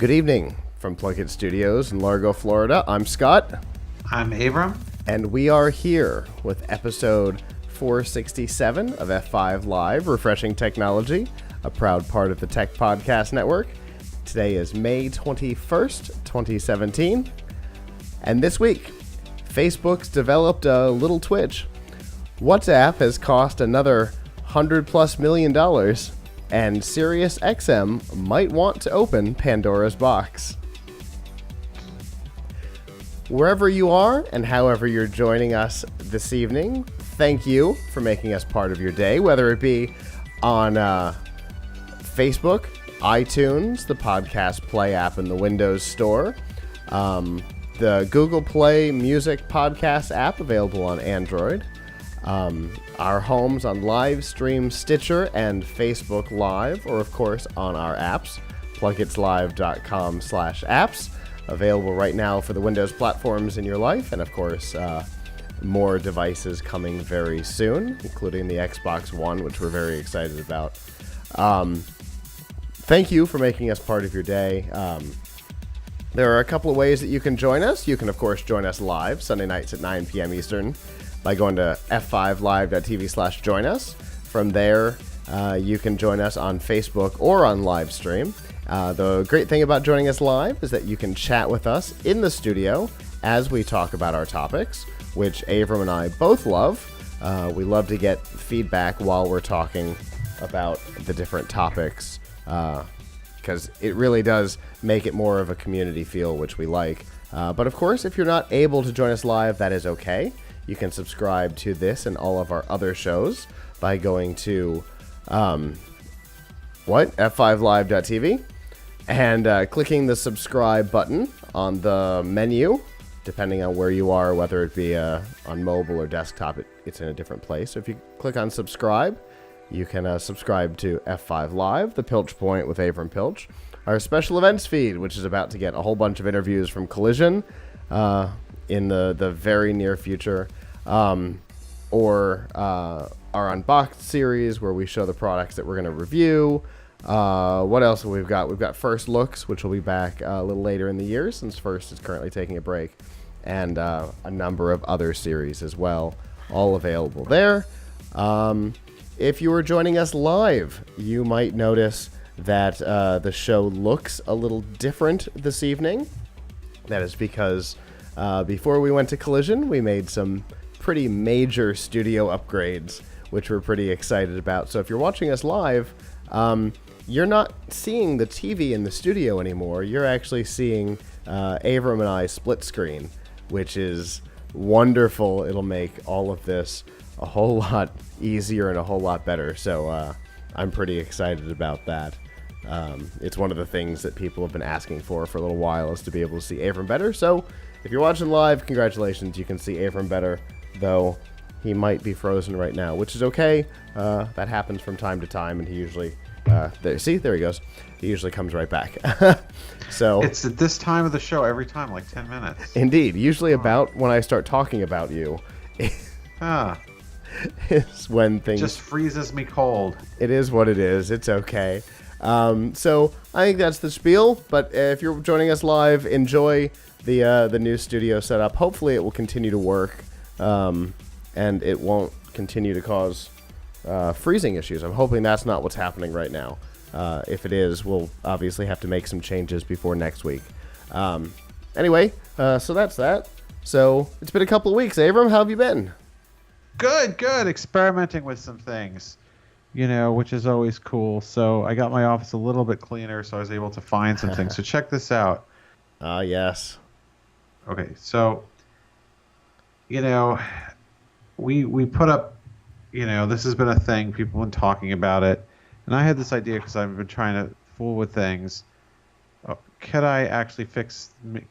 Good evening from Plunkett Studios in Largo, Florida. I'm Scott. I'm Abram. And we are here with episode 467 of F5 Live, Refreshing Technology, a proud part of the Tech Podcast Network. Today is May 21st, 2017. And this week, Facebook's developed a little twitch. WhatsApp has cost another $100+ million. And SiriusXM might want to open Pandora's box. Wherever you are and however you're joining us this evening, thank you for making us part of your day, whether it be on Facebook, iTunes, the Podcast Play app in the Windows Store, the Google Play Music Podcast app available on Android, our homes on Livestream, Stitcher, and Facebook Live, or of course on our apps, plunketslive.com/apps, available right now for the Windows platforms in your life, and of course more devices coming very soon, including the Xbox One, which we're very excited about. Thank you for making us part of your day. There are a couple of ways that you can join us. You can, of course, join us live Sunday nights at 9 p.m. Eastern by going to f5live.tv/join us. From there, you can join us on Facebook or on Livestream. The great thing about joining us live is that you can chat with us in the studio as we talk about our topics, which Abram and I both love. We love to get feedback while we're talking about the different topics, because it really does make it more of a community feel, which we like. But of course, if you're not able to join us live, that is okay. You can subscribe to this and all of our other shows by going to f5live.tv and clicking the subscribe button on the menu, depending on where you are, whether it be on mobile or desktop. It's in a different place. So if you click on subscribe, you can subscribe to F5 Live, the Pilch Point with Abram Pilch, our special events feed, which is about to get a whole bunch of interviews from Collision in the very near future, or our Unboxed series where we show the products that we're going to review. What else have we got? We've got First Looks, which will be back a little later in the year since First is currently taking a break, and a number of other series as well, all available there. If you are joining us live, you might notice that the show looks a little different this evening. That is because before we went to Collision, we made some pretty major studio upgrades, which we're pretty excited about. So if you're watching us live, you're not seeing the TV in the studio anymore. You're actually seeing Abram and I split screen, which is wonderful. It'll make all of this a whole lot easier and a whole lot better. So I'm pretty excited about that. It's one of the things that people have been asking for a little while, is to be able to see Abram better. So if you're watching live, congratulations. You can see Abram better, though he might be frozen right now, which is okay. That happens from time to time, and he usually... there he goes. He usually comes right back. So it's at this time of the show every time, like 10 minutes. Indeed. Usually about when I start talking about you is when things... just freezes me cold. It is what it is. It's okay. So I think that's the spiel. But if you're joining us live, enjoy the new studio setup. Hopefully it will continue to work, and it won't continue to cause freezing issues. I'm hoping that's not what's happening right now. If it is, we'll obviously have to make some changes before next week. Anyway, so that's that. So it's been a couple of weeks. Abram, how have you been? Good. Experimenting with some things, which is always cool. So I got my office a little bit cleaner, so I was able to find some things. So check this out. Yes. Okay, so, we put up, this has been a thing. People have been talking about it. And I had this idea because I've been trying to fool with things. Could I actually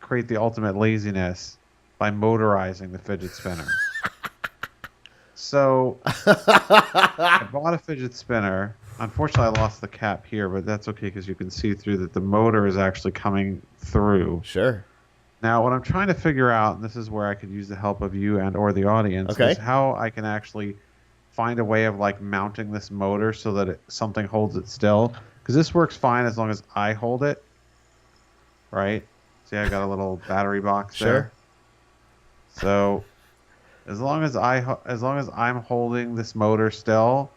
create the ultimate laziness by motorizing the fidget spinner? So I bought a fidget spinner. Unfortunately, I lost the cap here, but that's okay because you can see through that the motor is actually coming through. Sure. Now, what I'm trying to figure out, and this is where I could use the help of you and or the audience, is how I can actually find a way of mounting this motor so that something holds it still. Because this works fine as long as I hold it. right? See, I got a little battery box Sure. there. So as long as I'm holding this motor still,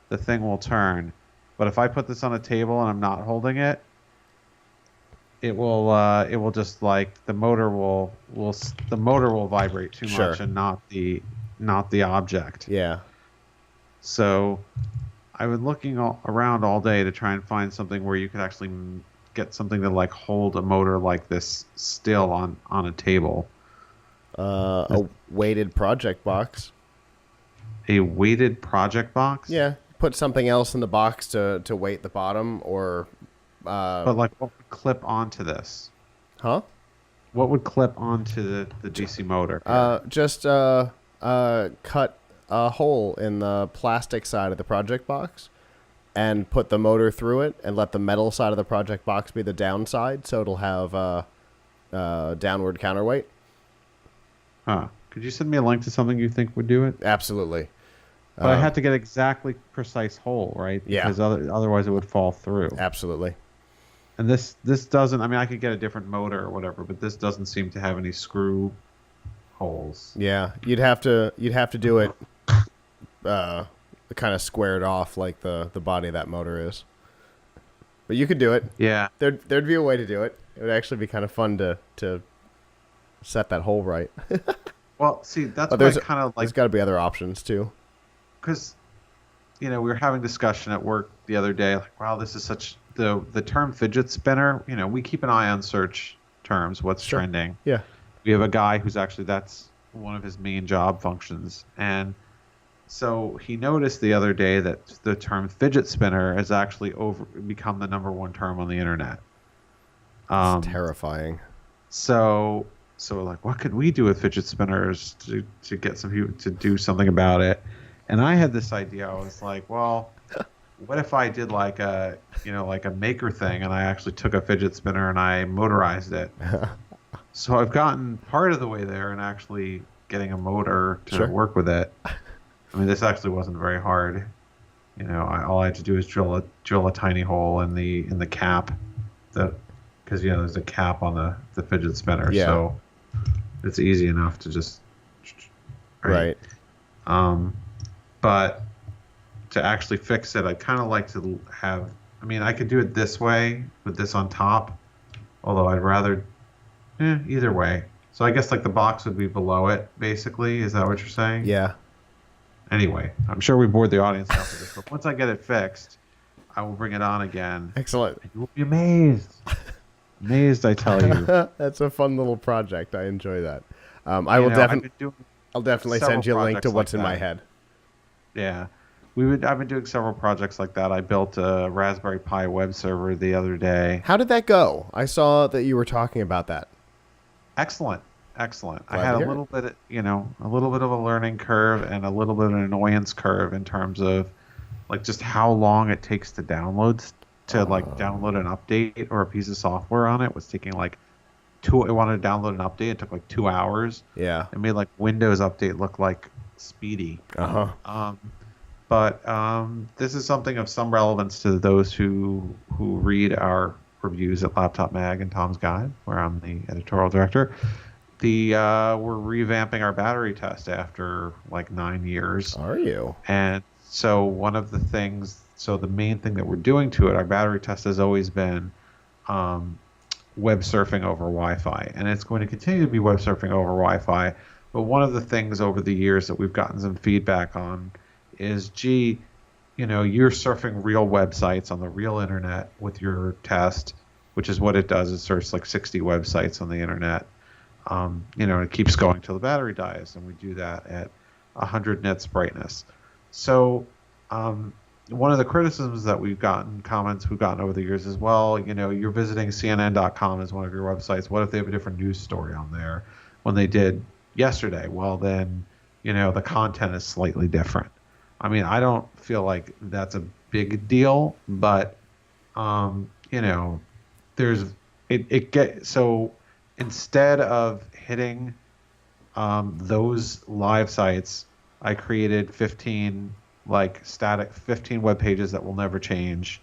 the thing will turn. But if I put this on a table and I'm not holding it, it will just like the motor will vibrate too Sure. much and not the object. Yeah. So I've been looking around all day to try and find something where you could actually get something to like hold a motor like this still on a table. A weighted project box. A weighted project box. Yeah. Put something else in the box to weight the bottom, or But like, what would clip onto this? huh? What would clip onto the DC motor? Just cut a hole in the plastic side of the project box and put the motor through it, and let the metal side of the project box be the downside, so it'll have downward counterweight. Huh. Could you send me a link to something you think would do it? Absolutely. But I had to get exactly precise hole, right? Yeah. Because otherwise it would fall through. Absolutely. And this doesn't. I mean, I could get a different motor or whatever, but this doesn't seem to have any screw holes. Yeah, you'd have to do it kind of squared off like the body of that motor is. But you could do it. Yeah. There'd be a way to do it. It would actually be kind of fun to set that hole right. Well, see, that's But what I kind of like. there's got to be other options too. Because we were having discussion at work the other day, like, wow, this is such the term fidget spinner. We keep an eye on search terms, what's Sure. trending. Yeah. We have a guy who's actually that's one of his main job functions, and so he noticed the other day that the term fidget spinner has actually become the #1 term on the internet. It's terrifying. So like, what could we do with fidget spinners to get some people to do something about it? And I had this idea. I was like, well, what if I did like a maker thing, and I actually took a fidget spinner and I motorized it. So I've gotten part of the way there and actually getting a motor to Sure. work with it. I mean, this actually wasn't very hard. All I had to do is drill a tiny hole in the cap, because there's a cap on the fidget spinner, Yeah. so it's easy enough to just Right. But to actually fix it, I'd kind of like to have. I mean, I could do it this way with this on top, although I'd rather. Either way. So I guess like the box would be below it, basically. Is that what you're saying? Yeah. Anyway, I'm sure we bored the audience out with this, but once I get it fixed, I will bring it on again. Excellent. You will be amazed. Amazed, I tell you. That's a fun little project. I enjoy that. I'll definitely send you a link to what's in my head. Yeah. I've been doing several projects like that. I built a Raspberry Pi web server the other day. How did that go? I saw that you were talking about that. Excellent. I Glad had to a hear little bit, a little bit of a learning curve and a little bit of an annoyance curve in terms of like just how long it takes to download an update or a piece of software on it was taking like I wanted to download an update. It took like 2 hours. Yeah. It made like Windows update look like speedy. But this is something of some relevance to those who read our reviews at Laptop Mag and Tom's Guide, where I'm the editorial director. We're revamping our battery test after like 9 years. Are you? And so the main thing that we're doing to it, our battery test has always been web surfing over Wi-Fi, and it's going to continue to be web surfing over Wi-Fi. But one of the things over the years that we've gotten some feedback on is, you're surfing real websites on the real internet with your test, which is what it does. It surfs like 60 websites on the internet. It keeps going till the battery dies, and we do that at 100 nits brightness. So one of the criticisms that comments we've gotten over the years is, well, you're visiting CNN.com as one of your websites. What if they have a different news story on there when they did yesterday? Well, then, the content is slightly different. I mean, I don't feel like that's a big deal, but so instead of hitting those live sites, I created 15 web pages that will never change,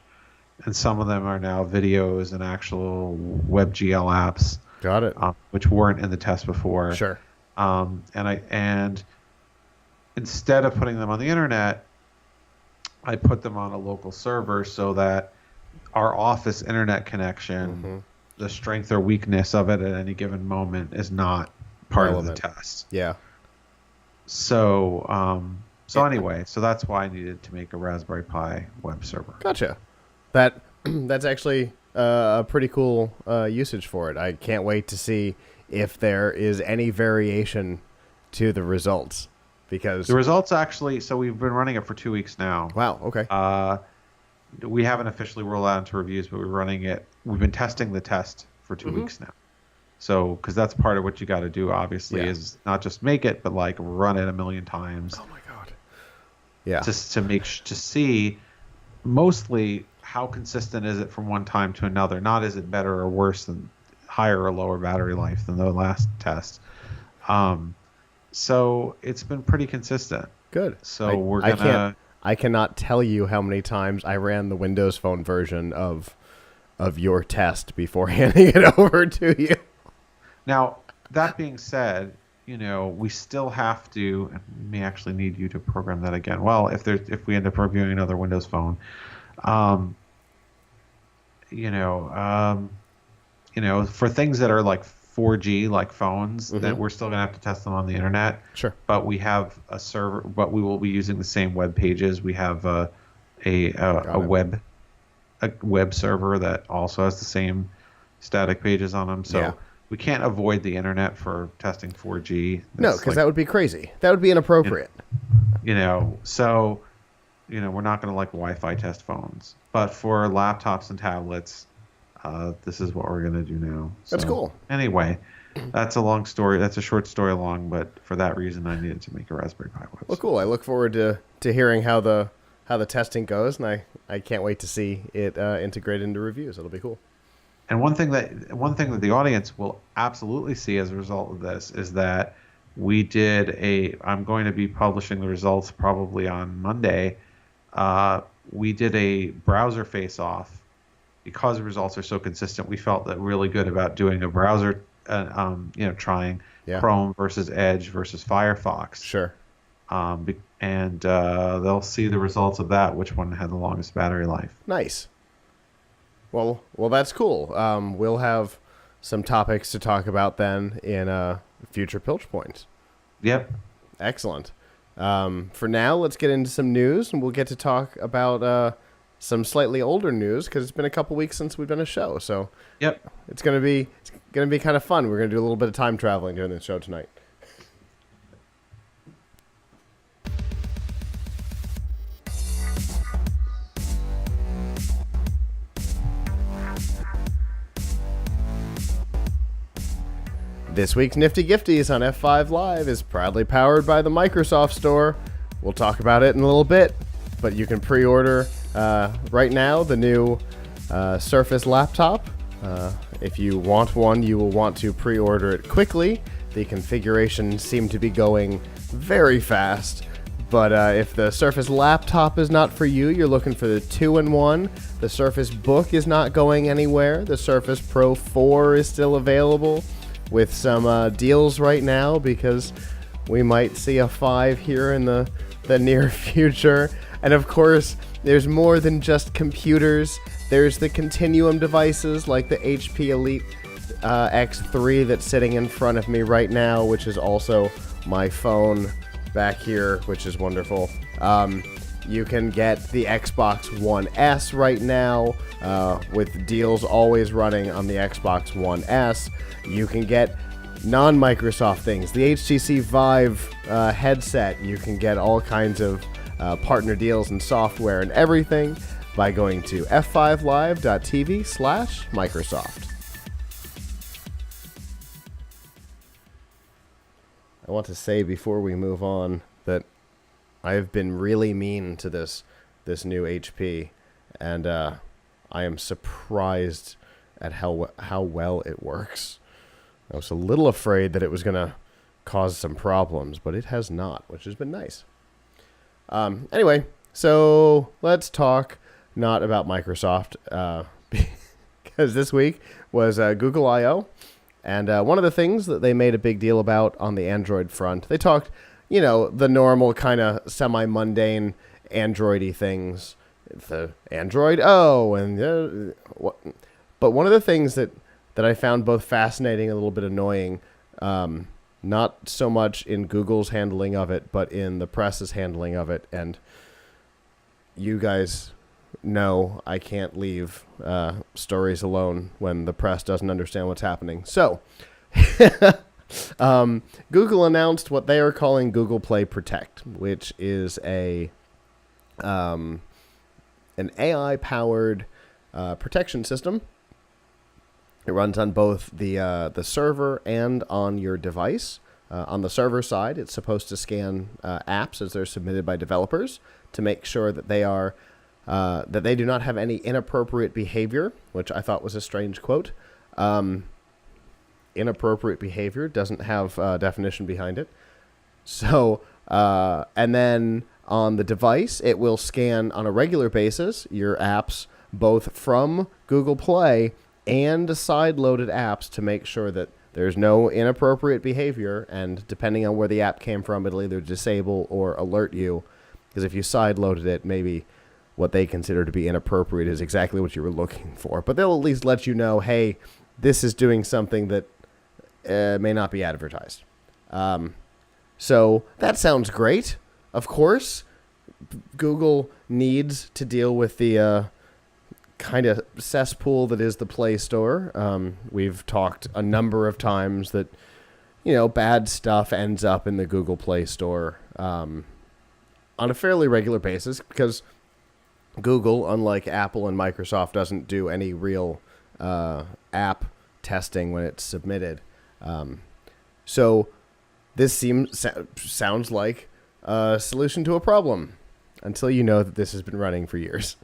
and some of them are now videos and actual WebGL apps, Got it. which weren't in the test before. Sure. And instead of putting them on the internet, I put them on a local server so that our office internet connection, the strength or weakness of it at any given moment, is not part of the test. Yeah. So, anyway, so that's why I needed to make a Raspberry Pi web server. Gotcha. That's actually a pretty cool usage for it. I can't wait to see if there is any variation to the results, because the results actually. So we've been running it for 2 weeks now. Wow. Okay. We haven't officially rolled out into reviews, but we're running it. We've been testing the test for 2 weeks now. So, because that's part of what you got to do, obviously, is not just make it, but like run it a million times. Oh my god! Yeah. Just to see, mostly how consistent is it from one time to another. Not is it better or worse than higher or lower battery life than the last test. So it's been pretty consistent. Good. So we're gonna. I cannot tell you how many times I ran the Windows Phone version of your test before handing it over to you. Now, that being said, we still have to, and we may actually need you to program that again. Well, if we end up reviewing another Windows Phone, for things that are like 4G, like phones, that we're still gonna have to test them on the internet. Sure. But we have a server, but we will be using the same web pages. We have a web server that also has the same static pages on them. So we can't avoid the internet for testing 4G. No, because that would be crazy. That would be inappropriate. So we're not going to like Wi-Fi test phones, but for laptops and tablets, this is what we're going to do now. That's cool. Anyway, that's a long story. That's a short story long, but for that reason, I needed to make a Raspberry Pi web. Well, cool. I look forward to hearing how the testing goes, and I can't wait to see it integrated into reviews. It'll be cool. And one thing that the audience will absolutely see as a result of this is that I'm going to be publishing the results probably on Monday. We did a browser face-off because the results are so consistent. We felt that really good about doing a browser, trying Chrome versus Edge versus Firefox. Sure. And they'll see the results of that, which one had the longest battery life. Nice. Well, that's cool. We'll have some topics to talk about then in future Pilch Points. Yep. Excellent. For now, let's get into some news, and we'll get to talk about some slightly older news because it's been a couple weeks since we've done a show. So yep, it's gonna be kind of fun. We're gonna do a little bit of time traveling during the show tonight. This week's Nifty Gifties on F5 Live is proudly powered by the Microsoft Store. We'll talk about it in a little bit, but you can pre-order right now the new Surface laptop. If you want one, you will want to pre-order it quickly. The configurations seem to be going very fast, but if the Surface laptop is not for you, you're looking for the 2-in-1. The Surface Book is not going anywhere. The Surface Pro 4 is still available, with some deals right now because we might see a 5 here in the near future. And of course, there's more than just computers. There's the Continuum devices like the HP Elite X3 that's sitting in front of me right now, which is also my phone back here, which is wonderful. You can get the Xbox One S right now, with deals always running on the Xbox One S. You can get non-Microsoft things. The HTC Vive headset, you can get all kinds of partner deals and software and everything by going to f5live.tv/Microsoft. I want to say before we move on that I have been really mean to this new HP, and I am surprised at how well it works. I was a little afraid that it was going to cause some problems, but it has not, which has been nice. Anyway, so let's talk not about Microsoft, because this week was Google I/O, and one of the things that they made a big deal about on the Android front, they talked, the normal kind of semi-mundane Android-y things, the Android O, and what. But one of the things that I found both fascinating and a little bit annoying, not so much in Google's handling of it, but in the press's handling of it, and you guys know I can't leave stories alone when the press doesn't understand what's happening. So, Google announced what they are calling Google Play Protect, which is an AI-powered protection system. It runs on both the server and on your device. On the server side, it's supposed to scan apps as they're submitted by developers to make sure that they do not have any inappropriate behavior, which I thought was a strange quote. Inappropriate behavior doesn't have a definition behind it. So, and then on the device, it will scan on a regular basis your apps, both from Google Play and side-loaded apps, to make sure that there's no inappropriate behavior, and depending on where the app came from, it'll either disable or alert you, because if you side-loaded it, maybe what they consider to be inappropriate is exactly what you were looking for. But they'll at least let you know, hey, this is doing something that may not be advertised. So that sounds great. Of course, Google needs to deal with the kind of cesspool that is the Play Store. We've talked a number of times that, bad stuff ends up in the Google Play Store on a fairly regular basis, because Google, unlike Apple and Microsoft, doesn't do any real app testing when it's submitted. So this sounds like a solution to a problem, until you know that this has been running for years,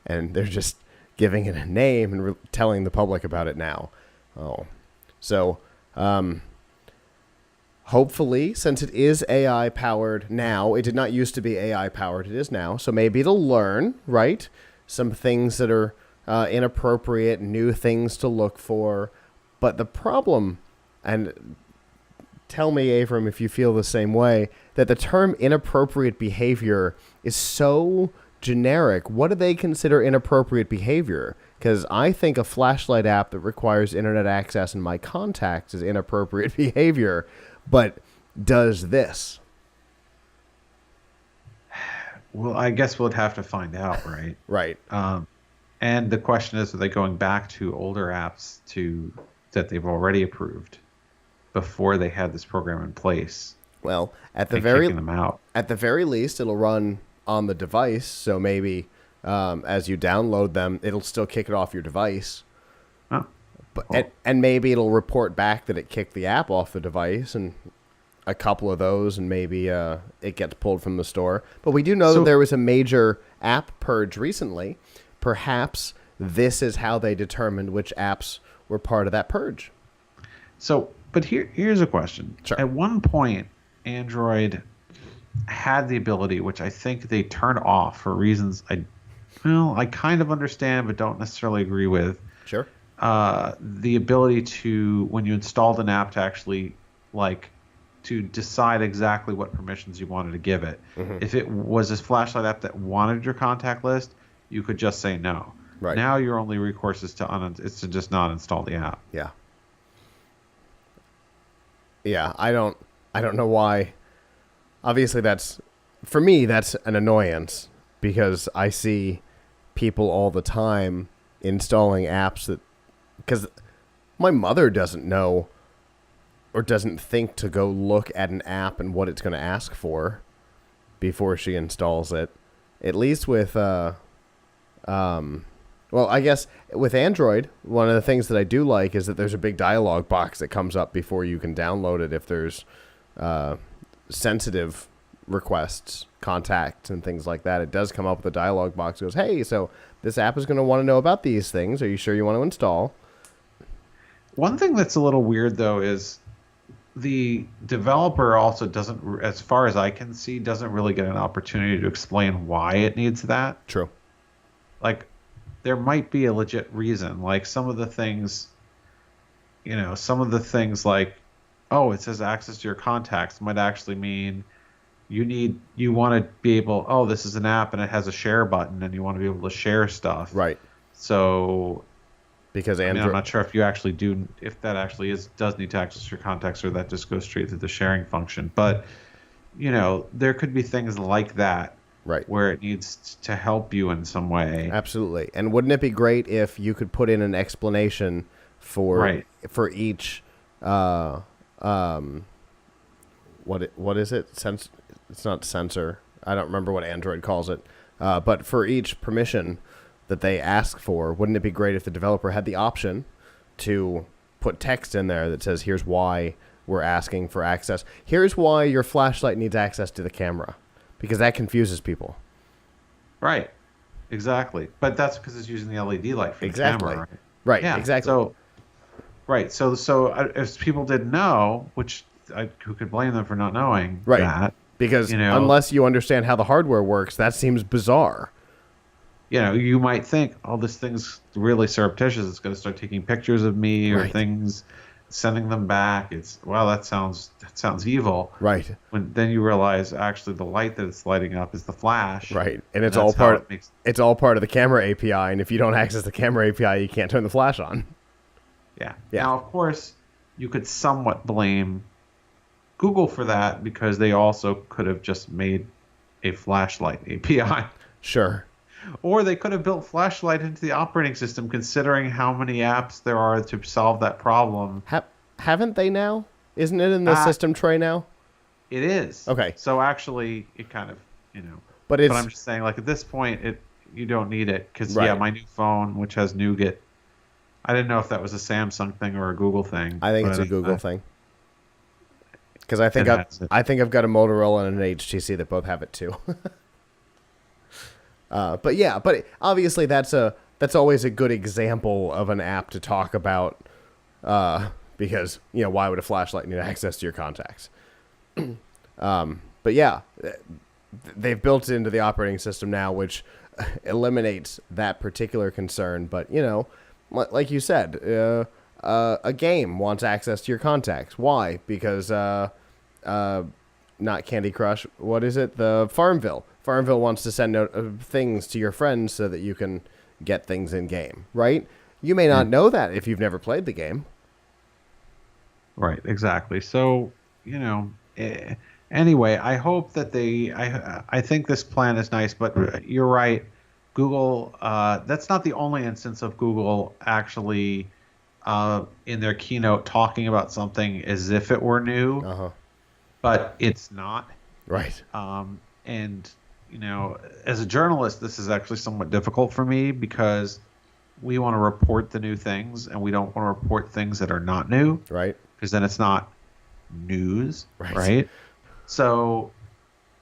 and they're just giving it a name and telling the public about it now. So hopefully, since it is AI powered now, it did not used to be AI powered, it is now, so maybe it'll learn, right, some things that are inappropriate, new things to look for. But the problem, and tell me, Avram, if you feel the same way, that the term inappropriate behavior is so generic. What do they consider inappropriate behavior? Because I think a flashlight app that requires internet access in my contacts is inappropriate behavior, but does this? Well, I guess we'll have to find out, right? Right. And the question is, are they going back to older apps that they've already approved before they had this program in place? Well, kicking them out. At the very least, it'll run on the device, so maybe as you download them, it'll still kick it off your device. Oh. But and maybe it'll report back that it kicked the app off the device, and a couple of those, and maybe it gets pulled from the store. But we do know that there was a major app purge recently. Perhaps this is how they determined which apps were part of that purge. So, but here's a question. Sure. At one point, Android had the ability, which I think they turned off for reasons I kind of understand but don't necessarily agree with. Sure. The ability to, when you installed an app, to actually to decide exactly what permissions you wanted to give it. Mm-hmm. If it was a flashlight app that wanted your contact list, you could just say no. Right. Now your only recourse is to just not install the app. Yeah. Yeah, I don't know why. Obviously, for me, that's an annoyance, because I see people all the time installing apps because my mother doesn't know or doesn't think to go look at an app and what it's going to ask for before she installs it. At least with, well, I guess with Android, one of the things that I do like is that there's a big dialog box that comes up before you can download it if there's sensitive requests, contacts, and things like that. It does come up with a dialog box that goes, hey, so this app is going to want to know about these things. Are you sure you want to install? One thing that's a little weird, though, is the developer also doesn't, as far as I can see, doesn't really get an opportunity to explain why it needs that. True. like there might be a legit reason. Like some of the things, some of the things like, oh, it says access to your contacts might actually mean you want to be able, oh, this is an app and it has a share button and you want to be able to share stuff. Right. So Because I'm Android, not sure if that actually does need to access your contacts or that just goes straight to the sharing function. But, there could be things like that right. where it needs to help you in some way. Absolutely. And wouldn't it be great if you could put in an explanation for each what is it? It's not sensor. I don't remember what Android calls it. But for each permission that they ask for, wouldn't it be great if the developer had the option to put text in there that says, here's why we're asking for access. Here's why your flashlight needs access to the camera. Because that confuses people. Right. Exactly. But that's because it's using the LED light for the camera. Right. Right. Yeah. Exactly. So, right. So if people didn't know, who could blame them for not knowing that? Because unless you understand how the hardware works, that seems bizarre. You might think, oh, this thing's really surreptitious. It's going to start taking pictures of me or things, sending them back. That sounds evil. Right. Then you realize actually the light that it's lighting up is the flash. Right. And it's all part of the camera API. And if you don't access the camera API, you can't turn the flash on. Yeah. Now, of course, you could somewhat blame Google for that because they also could have just made a flashlight API. Sure. Or they could have built flashlight into the operating system, considering how many apps there are to solve that problem. Haven't they now? Isn't it in the system tray now? It is. Okay. So actually, it kind of, But I'm just saying, like at this point, you don't need it because my new phone, which has Nougat, I didn't know if that was a Samsung thing or a Google thing. I think it's a Google thing. Because I think I've got a Motorola and an HTC that both have it too. But obviously that's always a good example of an app to talk about, because why would a flashlight need access to your contacts? But yeah, they've built it into the operating system now, which eliminates that particular concern. But like you said, a game wants access to your contacts. Why? Because not Candy Crush. What is it? The Farmville. Farmville wants to send things to your friends so that you can get things in game, right? You may not know that if you've never played the game. Right, exactly. So, anyway, I hope that I think this plan is nice, but you're right. Google, that's not the only instance of Google actually in their keynote talking about something as if it were new, but it's not. Right. And as a journalist, this is actually somewhat difficult for me because we want to report the new things and we don't want to report things that are not new. Right. Because then it's not news. Right. So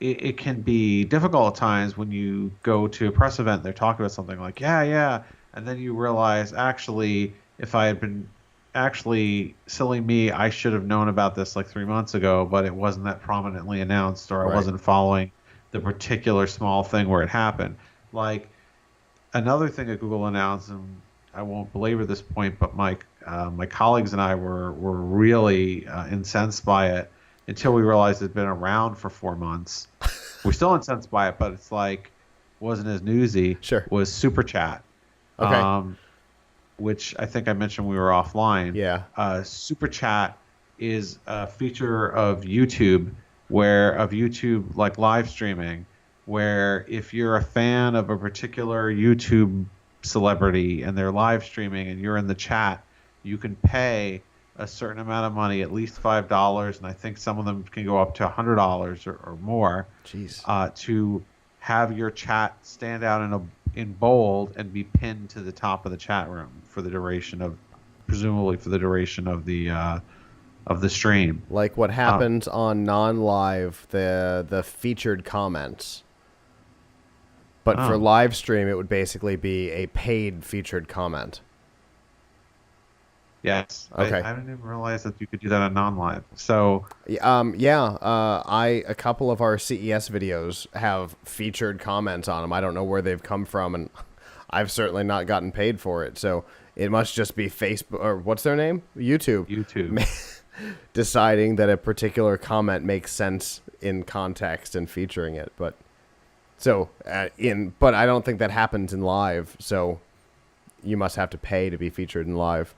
it can be difficult at times when you go to a press event, they're talking about something like, yeah. And then you realize, actually, if I had been silly me, I should have known about this like 3 months ago, but it wasn't that prominently announced or I wasn't following the particular small thing where it happened. Like another thing that Google announced, and I won't belabor this point, but my colleagues and I were really incensed by it until we realized it'd been around for 4 months. We're still incensed by it, but it's like wasn't as newsy. Sure. Was Super Chat. Okay. Which I think I mentioned we were offline. Yeah. Super Chat is a feature of YouTube like live streaming, where if you're a fan of a particular YouTube celebrity and they're live streaming and you're in the chat, you can pay a certain amount of money, at least $5, and I think some of them can go up to $100 or more. Jeez. To have your chat stand out in bold and be pinned to the top of the chat room presumably for the duration of the stream. Like what happens on non-live, the featured comments. But for live stream, it would basically be a paid featured comment. Yes. Okay. I didn't even realize that you could do that on non-live. So a couple of our CES videos have featured comments on them. I don't know where they've come from, and I've certainly not gotten paid for it. So it must just be Facebook, or what's their name? YouTube. Deciding that a particular comment makes sense in context and featuring it. But but I don't think that happens in live. So you must have to pay to be featured in live.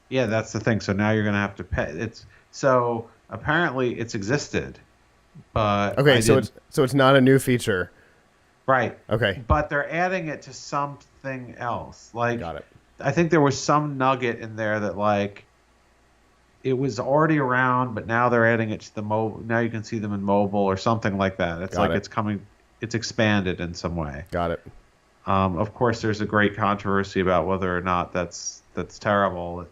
Yeah, that's the thing. So now you're going to have to pay. So apparently it's existed, but okay. So it's not a new feature. Right. Okay. But they're adding it to something else. Like, got it. I think there was some nugget in there that like it was already around, but now they're adding it to the mobile. Now you can see them in mobile or something like that. It's it's coming. It's expanded in some way. Got it. Of course, there's a great controversy about whether or not that's terrible.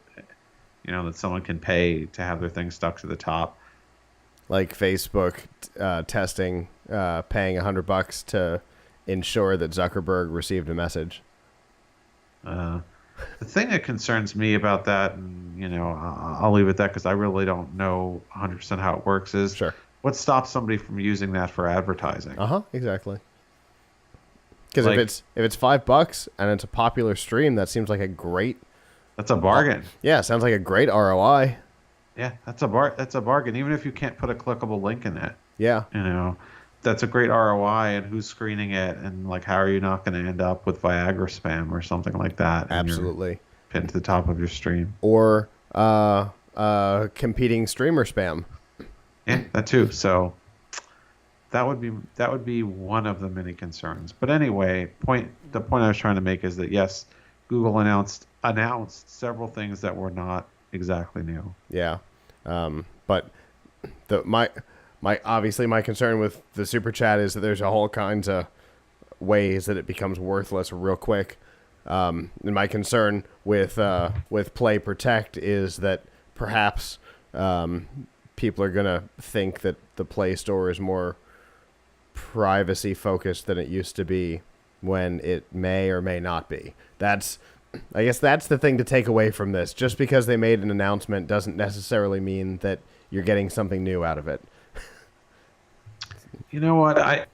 That someone can pay to have their thing stuck to the top. Like Facebook testing, paying $100 to ensure that Zuckerberg received a message. The thing that concerns me about that, and I'll leave it at that because I really don't know 100% how it works, is sure. What stops somebody from using that for advertising? Exactly. Because if it's $5 and it's a popular stream, that seems like a great. That's a bargain. Yeah, sounds like a great ROI. Yeah, that's a bargain. Even if you can't put a clickable link in it. Yeah. That's a great ROI, and who's screening it, and like how are you not going to end up with Viagra spam or something like that? Absolutely. Pinned to the top of your stream. Or competing streamer spam. Yeah, that too. So that would be one of the many concerns. But anyway, the point I was trying to make is that yes, Google announced several things that were not exactly new. Yeah. But my concern with the super chat is that there's a whole kinds of ways that it becomes worthless real quick. And my concern with Play Protect is that perhaps people are gonna think that the Play Store is more privacy focused than it used to be, when it may or may not be. I guess that's the thing to take away from this. Just because they made an announcement doesn't necessarily mean that you're getting something new out of it. You know what? I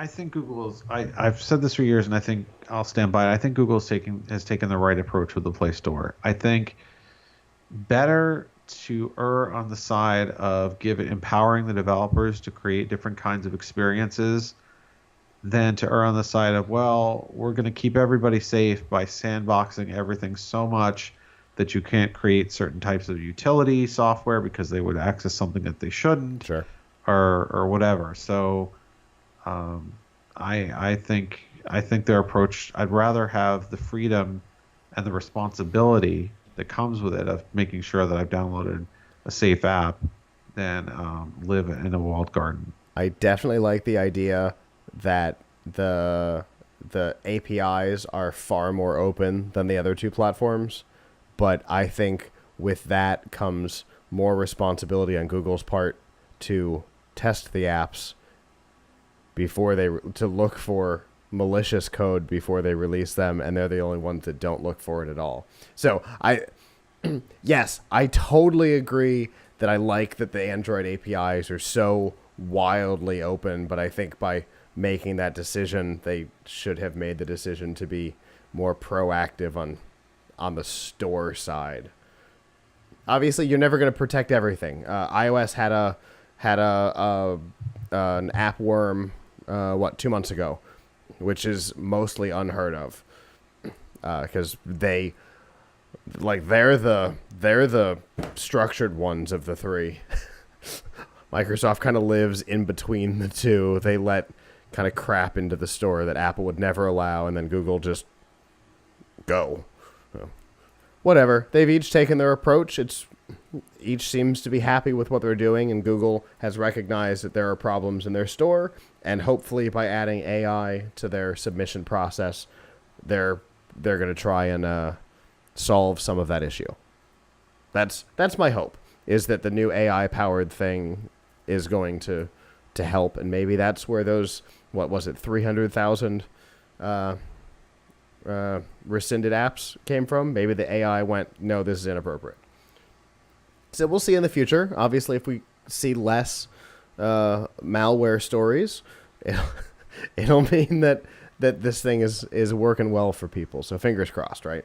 think Google's. I've said this for years, and I think I'll stand by it. I think Google has taken the right approach with the Play Store. I think better to err on the side of empowering the developers to create different kinds of experiences than to err on the side of, well, we're going to keep everybody safe by sandboxing everything so much that you can't create certain types of utility software because they would access something that they shouldn't. Sure. Or whatever. So I think their approach, I'd rather have the freedom and the responsibility that comes with it of making sure that I've downloaded a safe app than live in a walled garden. I definitely like the idea that the APIs are far more open than the other two platforms, but I think with that comes more responsibility on Google's part to test the apps to look for malicious code before they release them, and they're the only ones that don't look for it at all. So yes, I totally agree that I like that the Android APIs are so wildly open, but I think by making that decision, they should have made the decision to be more proactive on the store side. Obviously, you're never going to protect everything. iOS had an app worm 2 months ago, which is mostly unheard of, because they're the structured ones of the three. Microsoft kind of lives in between the two. They let kind of crap into the store that Apple would never allow, and then Google just go. So, whatever. They've each taken their approach. Each seems to be happy with what they're doing, and Google has recognized that there are problems in their store, and hopefully by adding AI to their submission process, they're going to try and solve some of that issue. That's my hope, is that the new AI-powered thing is going to help, and maybe that's where those, 300,000 rescinded apps came from? Maybe the AI went, no, this is inappropriate. So we'll see in the future. Obviously, if we see less malware stories, it'll mean that that this thing is working well for people. So fingers crossed, right?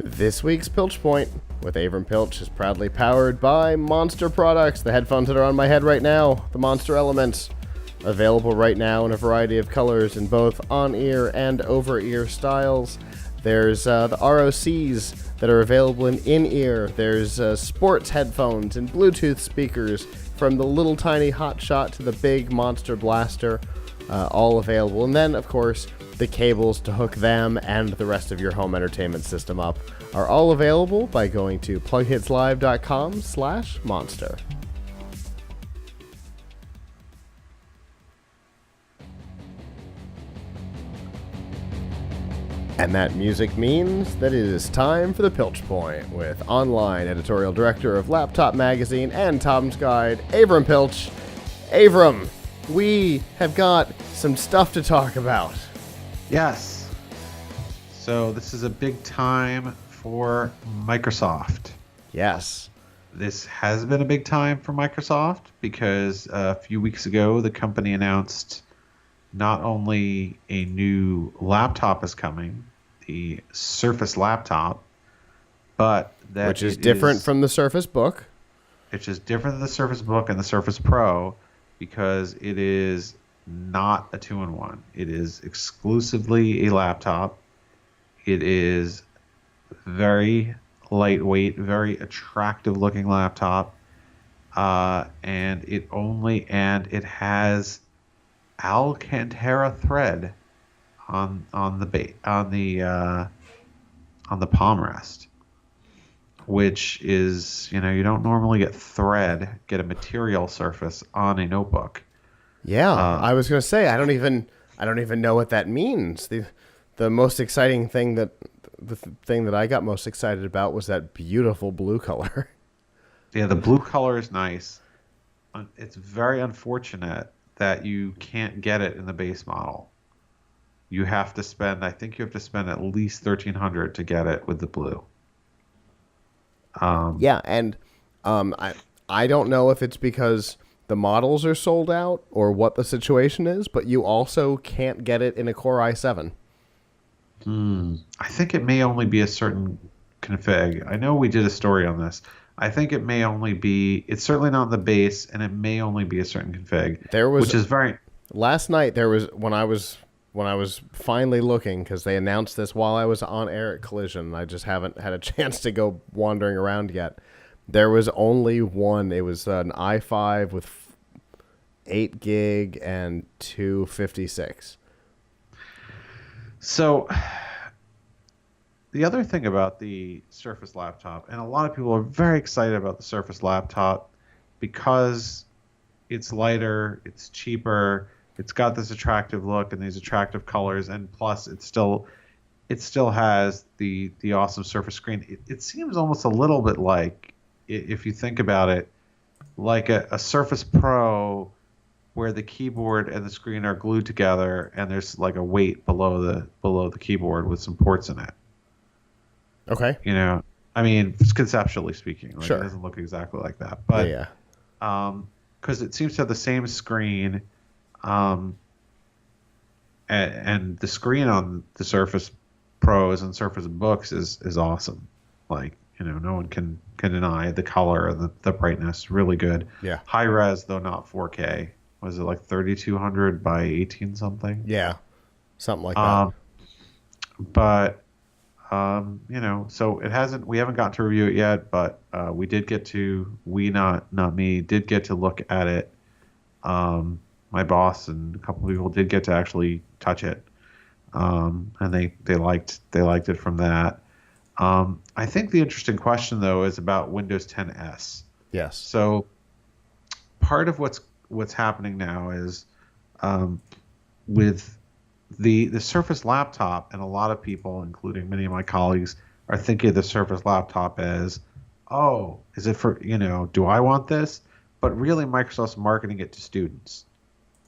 This week's Pilch Point with Avram Pilch is proudly powered by Monster Products. The headphones that are on my head right now, the Monster Elements, available right now in a variety of colors in both on-ear and over-ear styles. There's the ROCs that are available in-ear. There's sports headphones and Bluetooth speakers, from the little tiny Hotshot to the big Monster Blaster, all available. And then, of course, the cables to hook them and the rest of your home entertainment system up are all available by going to plughitslive.com/monster. And that music means that it is time for the Pilch Point with online editorial director of Laptop Magazine and Tom's Guide, Avram Pilch. Avram, we have got some stuff to talk about. Yes. So this is a big time for Microsoft. Yes. This has been a big time for Microsoft because a few weeks ago the company announced not only a new laptop is coming, the Surface laptop, but that which is different from the Surface Book. Which is different than the Surface Book and the Surface Pro because it is not a 2-in-1. It is exclusively a laptop. It is very lightweight, very attractive looking laptop, and it has Alcantara thread on the palm rest, which is, you don't normally get a material surface on a notebook. Yeah, I was going to say I don't even know what that means. The most exciting thing the thing that I got most excited about was that beautiful blue color. Yeah, the blue color is nice. It's very unfortunate that you can't get it in the base model. I think you have to spend at least $1,300 to get it with the blue. Yeah, and I don't know if it's because the models are sold out or what the situation is, but you also can't get it in a Core i7. I think it may only be a certain config. I know we did a story on this. I think it may only be, it's certainly not the base, and it may only be a certain config. Which is very... Last night, when I was finally looking, because they announced this while I was on air at Collision, I just haven't had a chance to go wandering around yet. There was only one. It was an i5 with 8 gig and 256. So the other thing about the Surface laptop, and a lot of people are very excited about the Surface laptop because it's lighter, it's cheaper, it's got this attractive look and these attractive colors, and plus it still has the awesome Surface screen. It seems almost a little bit like, if you think about it, like a Surface Pro where the keyboard and the screen are glued together and there's like a weight below the keyboard with some ports in it. Okay. I mean, conceptually speaking, sure. It doesn't look exactly like that, but yeah. Because it seems to have the same screen, and the screen on the Surface Pros and Surface Books is awesome. Like, no one can deny the color and the brightness. Really good. Yeah. High res, though not 4K. Was it like 3200 by 18 something? Yeah, something like that. But so it hasn't. We haven't got to review it yet, but we did get to. Not me. Did get to look at it. My boss and a couple of people did get to actually touch it, and they liked it from that. I think the interesting question though is about Windows 10 S. Yes. So part of what's happening now is with the Surface laptop, and a lot of people, including many of my colleagues, are thinking of the Surface laptop as, oh, is it for, do I want this? But really Microsoft's marketing it to students.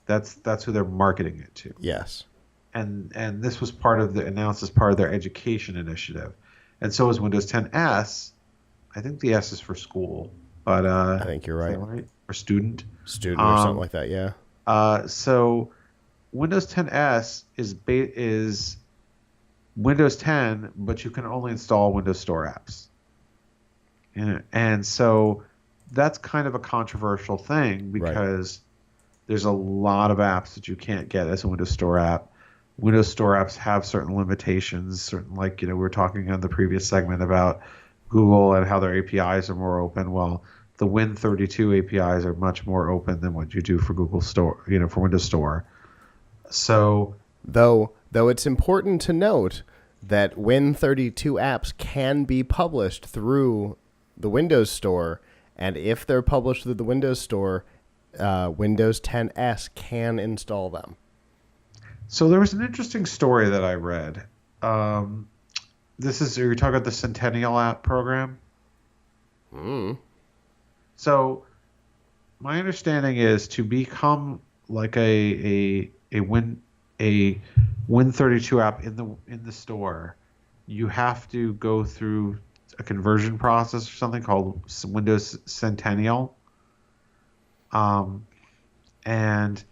That's who they're marketing it to. Yes. And this was announced as part of their education initiative. And so is Windows 10 S. I think the S is for school, but I think you're right. is that right? Or student. Student or something like that, yeah. So Windows 10 S is Windows 10, but you can only install Windows Store apps. And so that's kind of a controversial thing because there's a lot of apps that you can't get as a Windows Store app. Windows Store apps have certain limitations, we were talking on the previous segment about Google and how their APIs are more open. Well, the Win32 APIs are much more open than what you do for Google Store, for Windows Store. So, though it's important to note that Win32 apps can be published through the Windows Store, and if they're published through the Windows Store, Windows 10 S can install them. So there was an interesting story that I read. You're talking about the Centennial app program? So my understanding is to become like a Win32 app in the store, you have to go through a conversion process or something called Windows Centennial. And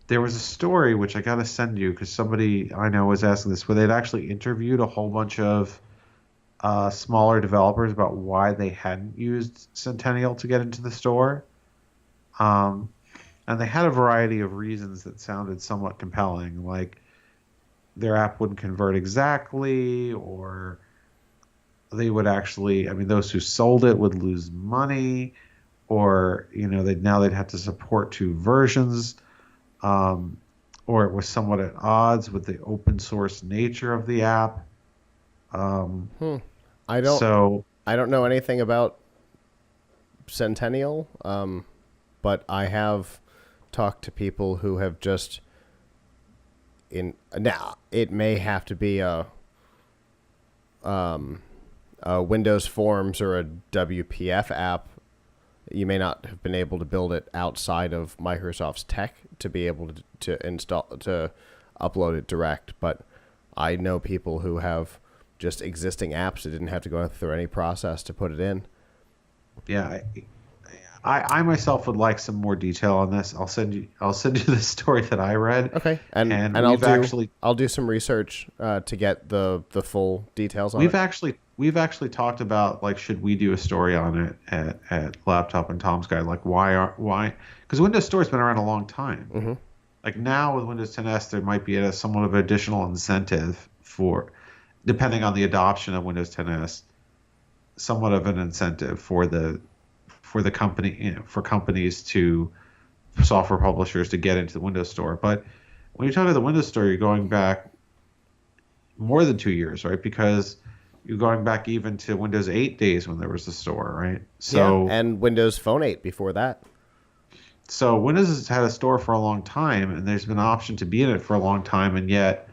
there was a story which I got to send you because somebody I know was asking this, where they'd actually interviewed a whole bunch of smaller developers about why they hadn't used Centennial to get into the store. And they had a variety of reasons that sounded somewhat compelling, like their app wouldn't convert exactly, or they would actually, those who sold it would lose money, or, they'd have to support 2 versions, or it was somewhat at odds with the open source nature of the app. I don't know anything about Centennial, but I have talked to people who have just now it may have to be a Windows Forms or a WPF app. You may not have been able to build it outside of Microsoft's tech to be able to upload it direct, but I know people who have just existing apps that didn't have to go through any process to put it in. Yeah, I myself would like some more detail on this. I'll send you the story that I read. Okay, and I'll do some research to get the full details on it. We've actually talked about should we do a story on it at Laptop and Tom's Guide, why because Windows Store's been around a long time. Mm-hmm. Now with Windows 10s there might be somewhat of additional incentive for, depending on the adoption of Windows 10s, somewhat of an incentive for the company, for companies to, software publishers to get into the Windows Store. But when you're talking about the Windows Store, you're going back more than 2 years, right? Because you're going back even to Windows 8 days when there was the store, right? So and Windows Phone 8 before that. So Windows has had a store for a long time, and there's been an option to be in it for a long time, and yet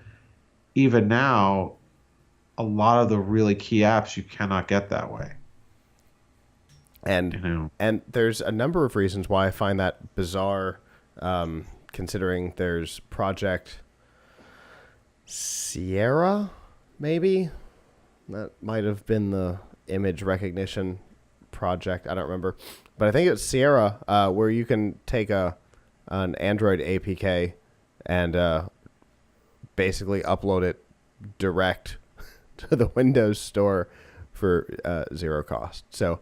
even now, a lot of the really key apps you cannot get that way. And there's a number of reasons why I find that bizarre, considering there's Project Sierra, maybe? That might have been the image recognition project. I don't remember. But I think it's Sierra, where you can take an Android APK and basically upload it direct to the Windows Store for zero cost. So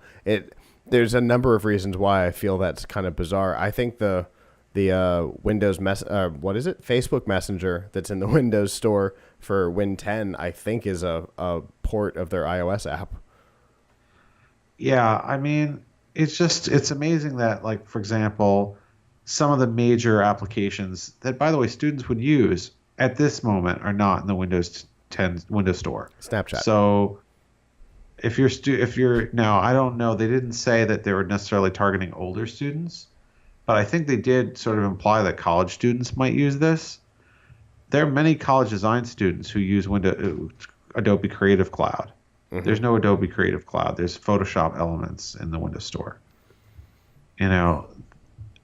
there's a number of reasons why I feel that's kind of bizarre. I think the Windows Facebook Messenger that's in the Windows Store for Win 10, I think is a port of their iOS app. Yeah, it's amazing that, for example, some of the major applications that, by the way, students would use at this moment are not in the Windows 10 Windows Store. Snapchat. So if you're now, I don't know, they didn't say that they were necessarily targeting older students, but I think they did sort of imply that college students might use this. There are many college design students who use Adobe Creative Cloud. Mm-hmm. There's no Adobe Creative Cloud. There's Photoshop elements in the Windows Store.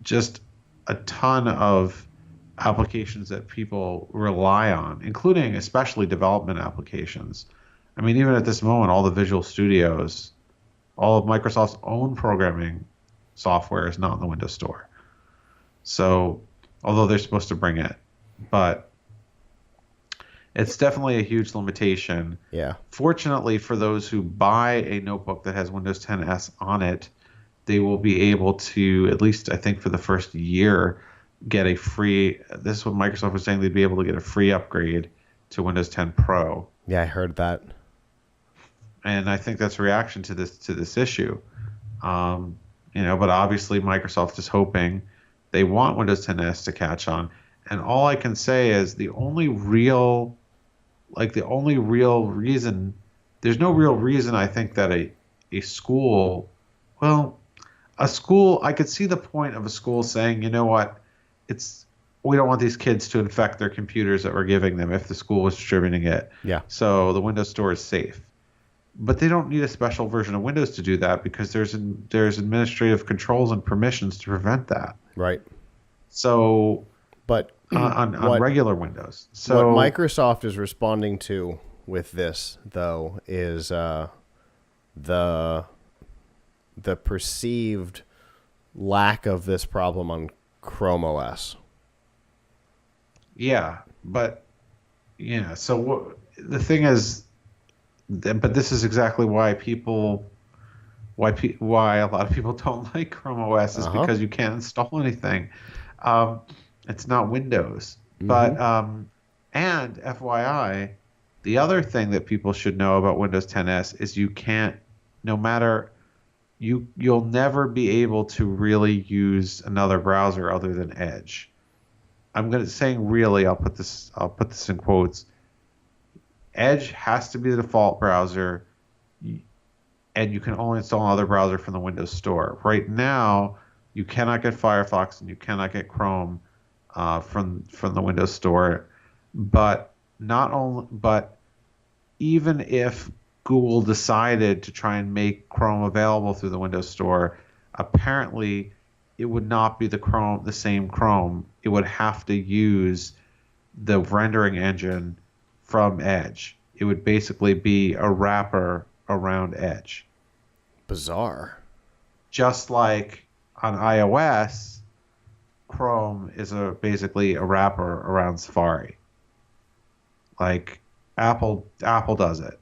Just a ton of applications that people rely on, including especially development applications. I mean, even at this moment, all the Visual Studios, all of Microsoft's own programming software is not in the Windows Store. So, although they're supposed to bring it, but it's definitely a huge limitation. Yeah. Fortunately, for those who buy a notebook that has Windows 10s on it, they will be able to, at least I think for the first year, get a free. This is what Microsoft was saying, they'd be able to get a free upgrade to Windows 10 Pro. Yeah, I heard that. And I think that's a reaction to this issue. But obviously Microsoft is hoping, they want Windows 10s to catch on. And all I can say is the only real reason, there's no real reason I think that a school, well, a school, I could see the point of a school saying, you know what, we don't want these kids to infect their computers that we're giving them if the school was distributing it. Yeah. So the Windows Store is safe. But they don't need a special version of Windows to do that, because there's administrative controls and permissions to prevent that. Right. So, but on regular Windows. So what Microsoft is responding to with this, though, is the perceived lack of this problem on Chrome OS. Yeah, but yeah. So the thing is, but this is exactly why why a lot of people don't like Chrome OS is because you can't install anything. It's not Windows. Mm-hmm. But and FYI, the other thing that people should know about Windows 10s is you'll never be able to really use another browser other than Edge. Saying really, I'll put this in quotes. Edge has to be the default browser, and you can only install another browser from the Windows Store. Right now, you cannot get Firefox and you cannot get Chrome from the Windows Store. But even if Google decided to try and make Chrome available through the Windows Store, apparently it would not be the same Chrome. It would have to use the rendering engine from Edge. It would basically be a wrapper around Edge. Bizarre. Just like on iOS, Chrome is basically a wrapper around Safari. Like Apple does it.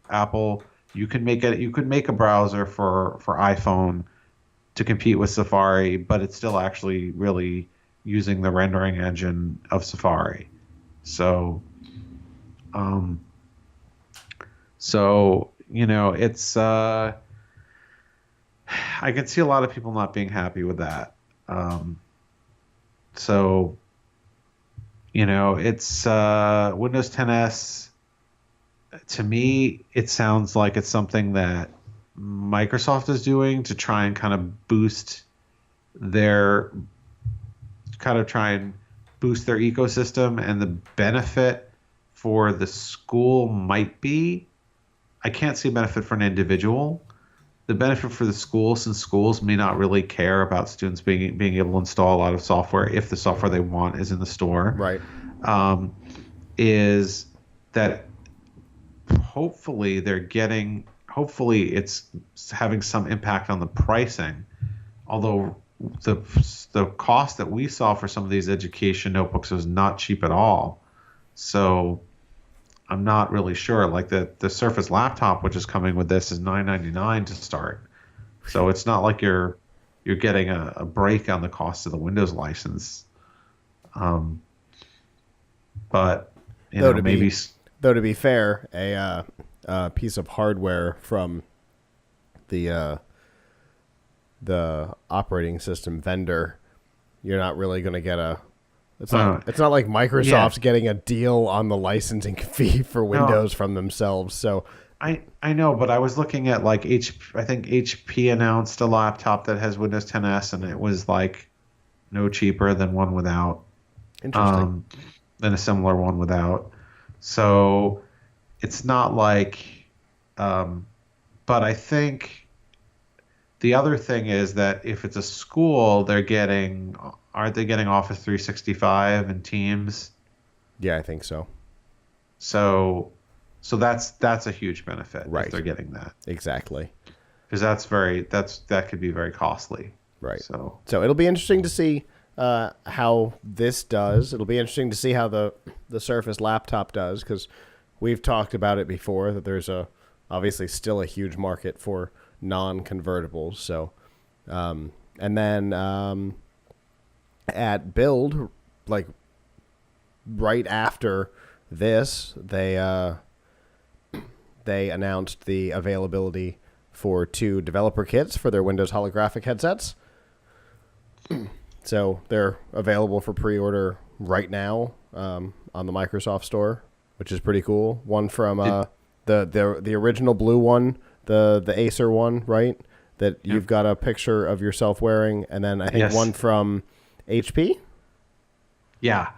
You could make a browser for iPhone to compete with Safari, but it's still actually really using the rendering engine of Safari. So it's I can see a lot of people not being happy with that. It's Windows 10s. To me, it sounds like it's something that Microsoft is doing to try and kind of boost their ecosystem, and the benefit for the school might be, I can't see a benefit for an individual. The benefit for the school, since schools may not really care about students being able to install a lot of software if the software they want is in the store, right? Is that hopefully it's having some impact on the pricing, although the cost that we saw for some of these education notebooks was not cheap at all. So I'm not really sure. Like the Surface laptop, which is coming with this, is $999 to start. So it's not like you're getting a break on the cost of the Windows license. But to be fair, a piece of hardware from the operating system vendor, you're not really going to get it's not like Microsoft's getting a deal on the licensing fee for Windows from themselves. So I know, but I was looking at I think HP announced a laptop that has Windows 10s, and it was like no cheaper than one without. Interesting. Than a similar one without. So it's not like, but I think the other thing is that if it's a school, they're getting aren't they getting Office 365 and Teams? Yeah, I think so. So that's a huge benefit if they're getting that. Exactly. Because that could be very costly. Right. So it'll be interesting to see how this does. It'll be interesting to see how the Surface laptop does, because we've talked about it before that there's obviously still a huge market for non-convertibles. So, and then at Build, like right after this, they announced the availability for 2 developer kits for their Windows holographic headsets. So they're available for pre-order right now on the Microsoft Store, which is pretty cool. One from the original blue one, the Acer one, right? That you've got a picture of yourself wearing, and then I think one from HP. Yeah.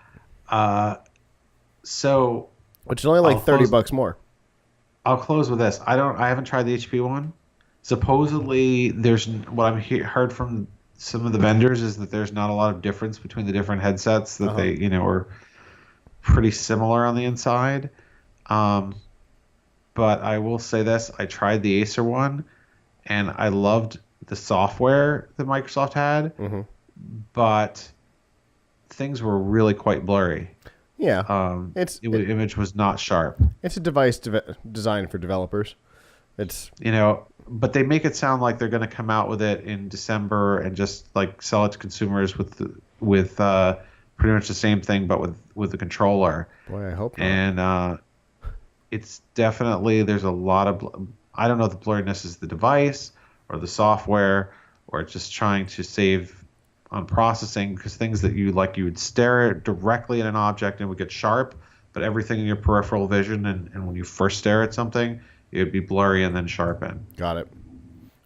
Which is only like $30 more. I'll close with this. I haven't tried the HP one. Supposedly, there's what I've heard from some of the vendors is that there's not a lot of difference between the different headsets, that they, are pretty similar on the inside. But I will say this. I tried the Acer one, and I loved the software that Microsoft had, but things were really quite blurry. Yeah. The image was not sharp. It's a device designed for developers. It's but they make it sound like they're going to come out with it in December and just like sell it to consumers with pretty much the same thing, but with the controller. Boy, I hope not. And it's definitely, there's a lot of, I don't know if the blurriness is the device or the software, or it's just trying to save on processing, because things that you would stare directly at an object and it would get sharp, but everything in your peripheral vision and when you first stare at something, it would be blurry and then sharpen. Got it.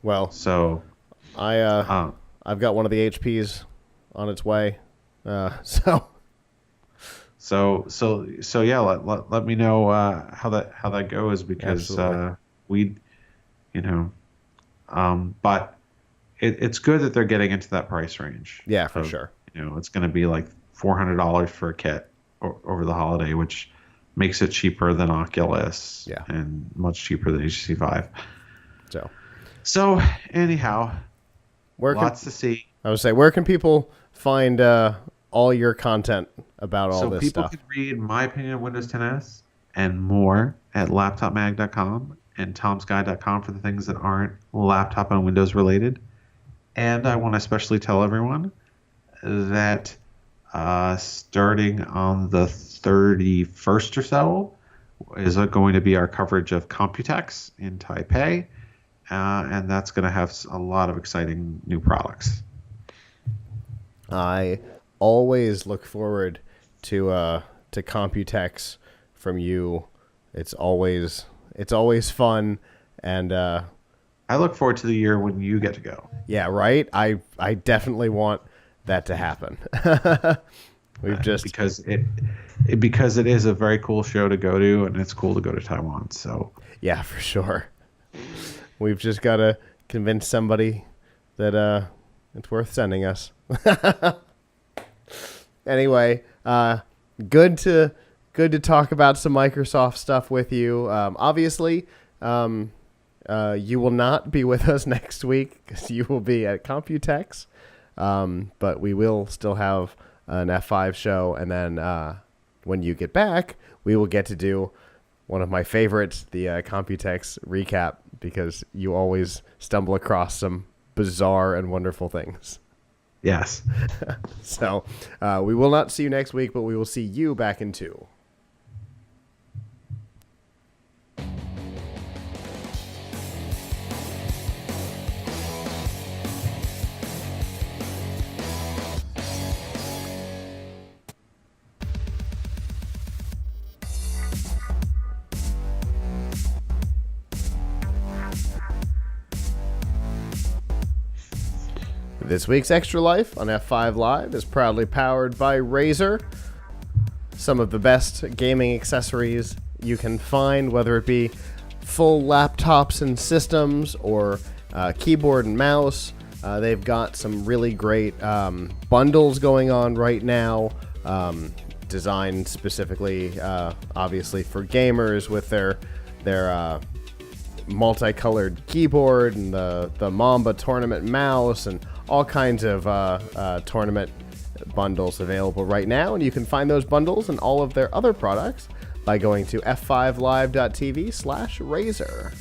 Well, so I've got one of the HPs on its way. So yeah, let me know how that goes, because but it's good that they're getting into that price range. Yeah, for sure. It's going to be like $400 for a kit over the holiday, which makes it cheaper than Oculus, and much cheaper than HTC Vive. So anyhow, lots to see. I would say, where can people find all your content about all this stuff? So people can read my opinion of Windows 10s and more at laptopmag.com and tomsguide.com for the things that aren't laptop and Windows related. And I want to especially tell everyone that starting on the 31st or so is going to be our coverage of Computex in Taipei, and that's going to have a lot of exciting new products. I always look forward to Computex from you. It's always fun, and I look forward to the year when you get to go. Yeah, right. I definitely want that to happen. Because it is a very cool show to go to, and it's cool to go to Taiwan. So yeah, for sure. We've just got to convince somebody that it's worth sending us. Anyway, good to talk about some Microsoft stuff with you. Obviously, you will not be with us next week because you will be at Computex, but we will still have an F5 show, and then when you get back, we will get to do one of my favorites, the Computex recap, because you always stumble across some bizarre and wonderful things. Yes. So we will not see you next week, but we will see you back in 2. This week's Extra Life on F5 Live is proudly powered by Razer. Some of the best gaming accessories you can find, whether it be full laptops and systems or keyboard and mouse, They've got some really great bundles going on right now, designed specifically, obviously, for gamers with their multicolored keyboard and the Mamba tournament mouse and all kinds of tournament bundles available right now. And you can find those bundles and all of their other products by going to f5live.tv/Razer.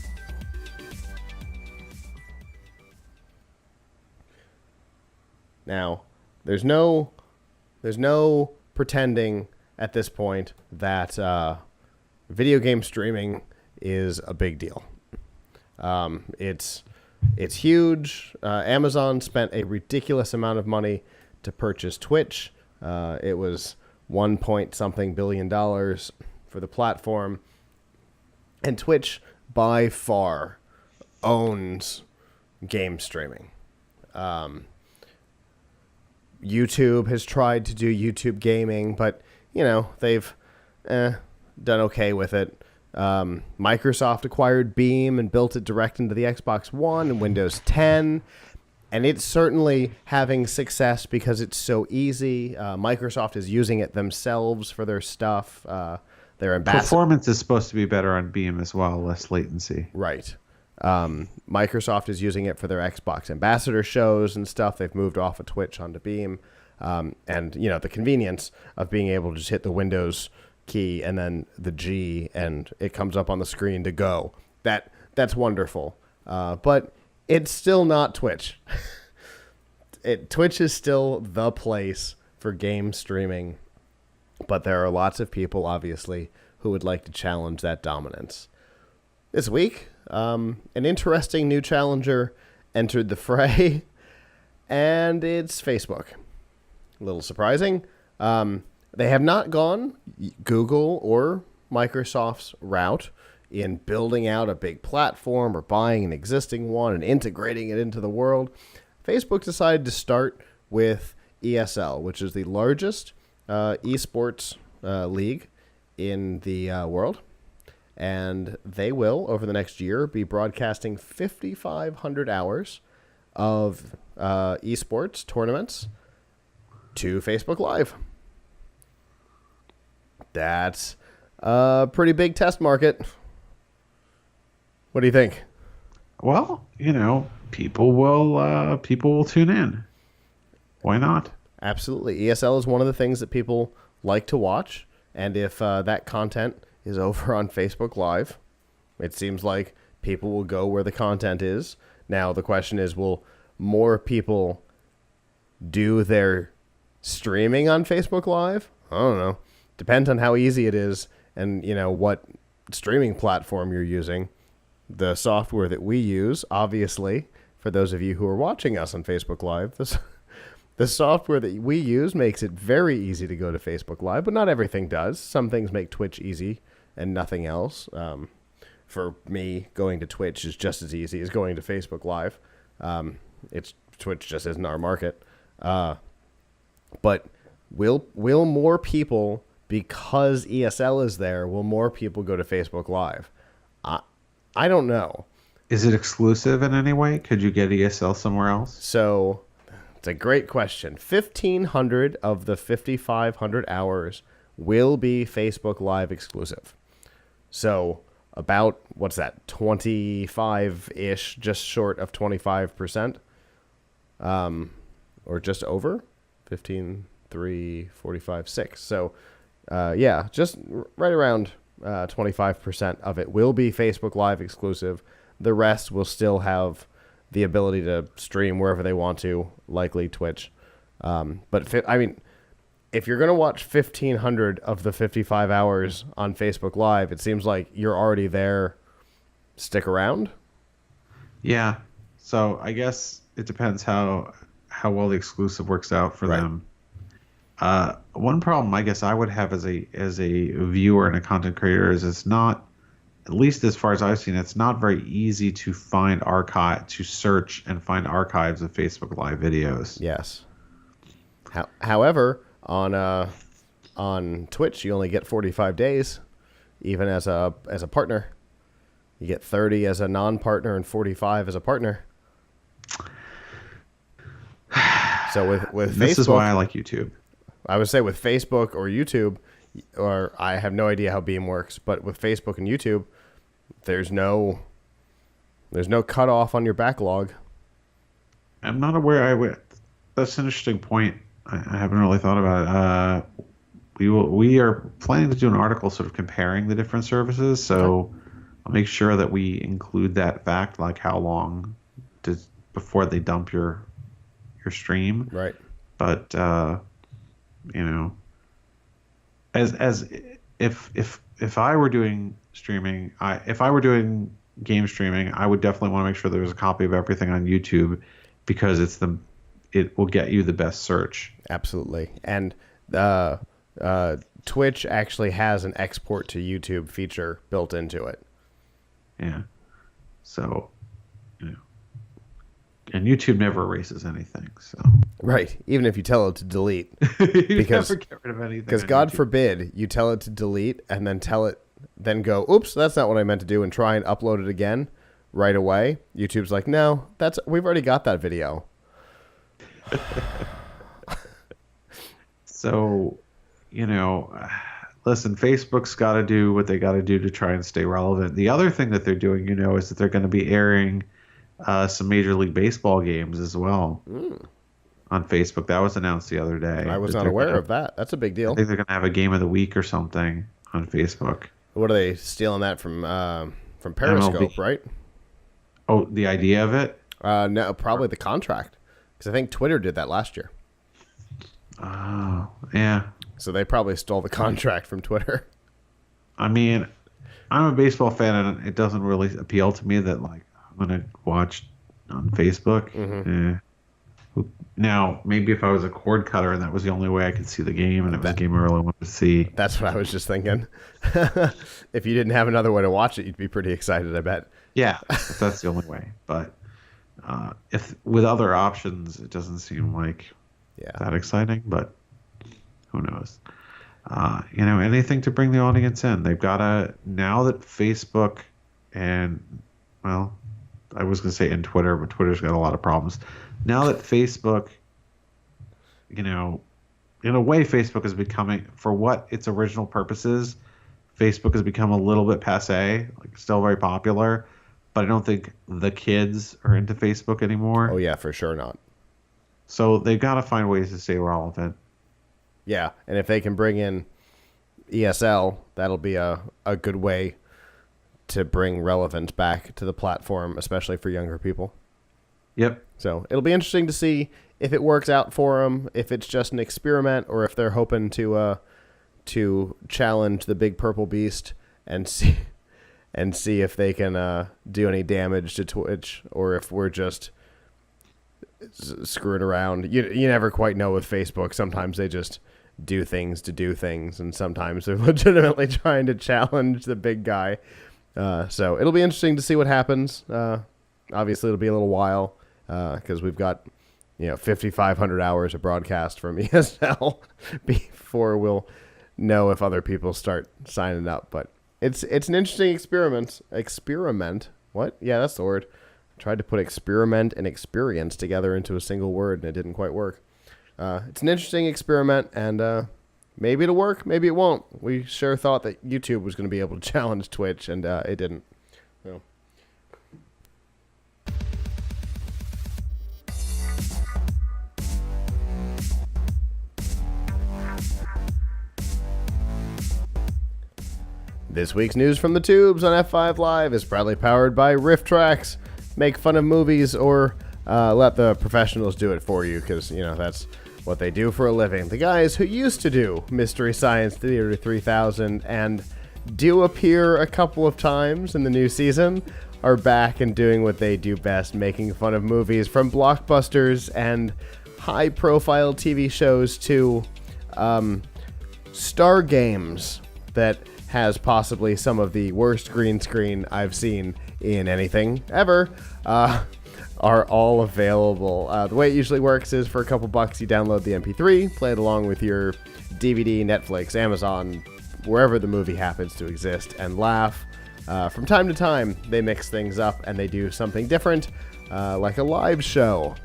Now, there's no pretending at this point that video game streaming is a big deal. It's huge. Amazon spent a ridiculous amount of money to purchase Twitch. It was $1 billion for the platform. And Twitch, by far, owns game streaming. YouTube has tried to do YouTube gaming, but, they've done okay with it. Microsoft acquired Beam and built it direct into the Xbox One and Windows 10. And it's certainly having success because it's so easy. Microsoft is using it themselves for their stuff. Their ambassador performance is supposed to be better on Beam as well, less latency. Right. Microsoft is using it for their Xbox ambassador shows and stuff. They've moved off of Twitch onto Beam. And, the convenience of being able to just hit the Windows key and then the G and it comes up on the screen to go. That's wonderful. But it's still not Twitch. Twitch is still the place for game streaming. But there are lots of people, obviously, who would like to challenge that dominance. This week, an interesting new challenger entered the fray, and it's Facebook. A little surprising. They have not gone Google or Microsoft's route in building out a big platform or buying an existing one and integrating it into the world. Facebook decided to start with ESL, which is the largest esports league in the world. And they will, over the next year, be broadcasting 5,500 hours of esports tournaments to Facebook Live. That's a pretty big test market. What do you think? Well, people will tune in. Why not? Absolutely. ESL is one of the things that people like to watch. And if that content is over on Facebook Live, it seems like people will go where the content is. Now, the question is, will more people do their streaming on Facebook Live? I don't know. Depends on how easy it is and, what streaming platform you're using. The software that we use, obviously, for those of you who are watching us on Facebook Live, the software that we use makes it very easy to go to Facebook Live, but not everything does. Some things make Twitch easy and nothing else. For me, going to Twitch is just as easy as going to Facebook Live. Twitch just isn't our market. But will more people, because ESL is there, will more people go to Facebook Live? I don't know. Is it exclusive in any way? Could you get ESL somewhere else? So it's a great question. 1,500 of the 5,500 hours will be Facebook Live exclusive. So about, 25-ish, just short of 25%, or just over 15, 3, 45, 6. So, just right around 25% of it will be Facebook Live exclusive. The rest will still have the ability to stream wherever they want to, likely Twitch. But if you're going to watch 1,500 of the 55 hours on Facebook Live, it seems like you're already there. Stick around. Yeah. So I guess it depends how well the exclusive works out for them. One problem I guess I would have as a viewer and a content creator is it's not, at least as far as I've seen, it's not very easy to search and find archives of Facebook Live videos. Yes. However, on Twitch, you only get 45 days, even as a partner. You get 30 as a non-partner and 45 as a partner. So with Facebook, this is why I like YouTube. I would say with Facebook or YouTube, or I have no idea how Beam works, but with Facebook and YouTube, there's no cutoff on your backlog. I'm not aware. That's an interesting point. I haven't really thought about it. We are planning to do an article sort of comparing the different services, so I'll make sure that we include that fact, like how long before they dump your stream. Right. But as if I were doing streaming, if I were doing game streaming, I would definitely want to make sure there's a copy of everything on YouTube, because it will get you the best search. Absolutely. And Twitch actually has an export to YouTube feature built into it. Yeah. So, and YouTube never erases anything. So. Right. Even if you tell it to delete. You never get rid of anything. Because God forbid you tell it to delete and then go, oops, that's not what I meant to do, and try and upload it again right away. YouTube's like, no, we've already got that video. So, listen, Facebook's got to do what they got to do to try and stay relevant. The other thing that they're doing, is that they're going to be airing some Major League Baseball games as well on Facebook. That was announced the other day. I was not aware of that. That's a big deal. I think they're going to have a game of the week or something on Facebook. What are they stealing that from Periscope, MLB. right? Oh, the idea of it? No, probably the contract. Because I think Twitter did that last year. Oh, yeah. So they probably stole the contract from Twitter. I mean, I'm a baseball fan, and it doesn't really appeal to me that, like, I'm going to watch on Facebook. Mm-hmm. Now, maybe if I was a cord cutter and that was the only way I could see the game, and it was a game I really wanted to see. That's what I was just thinking. If you didn't have another way to watch it, you'd be pretty excited, I bet. Yeah, if that's the only way. But if with other options, it doesn't seem like that exciting, but who knows? Anything to bring the audience in. They've got to, now that Facebook and, well, I was going to say in Twitter, but Twitter's got a lot of problems. Now that Facebook, in a way, Facebook is becoming, for what its original purpose is, Facebook has become a little bit passé, like still very popular, but I don't think the kids are into Facebook anymore. Oh, yeah, for sure not. So they've got to find ways to stay relevant. Yeah, and if they can bring in ESL, that'll be a good way to bring relevance back to the platform, especially for younger people. Yep. So it'll be interesting to see if it works out for them, if it's just an experiment, or if they're hoping to challenge the big purple beast and see if they can do any damage to Twitch, or if we're just screwing around. You never quite know with Facebook. Sometimes they just do things to do things, and sometimes they're legitimately trying to challenge the big guy. So it'll be interesting to see what happens. Obviously, it'll be a little while because we've got 5,500 hours of broadcast from ESL before we'll know if other people start signing up. But it's an interesting experiment. Experiment? What? Yeah, that's the word. I tried to put experiment and experience together into a single word, and it didn't quite work. It's an interesting experiment, and maybe it'll work, maybe it won't. We sure thought that YouTube was going to be able to challenge Twitch, and it didn't. So. This week's news from the tubes on F5 Live is proudly powered by RiffTrax. Make fun of movies, or let the professionals do it for you, because that's what they do for a living. The guys who used to do Mystery Science Theater 3000 and do appear a couple of times in the new season are back and doing what they do best, making fun of movies, from blockbusters and high-profile TV shows to Star Games that has possibly some of the worst green screen I've seen in anything ever, are all available. The way it usually works is for a couple bucks you download the MP3, play it along with your DVD, Netflix, Amazon, wherever the movie happens to exist, and laugh. From time to time, they mix things up and they do something different, like a live show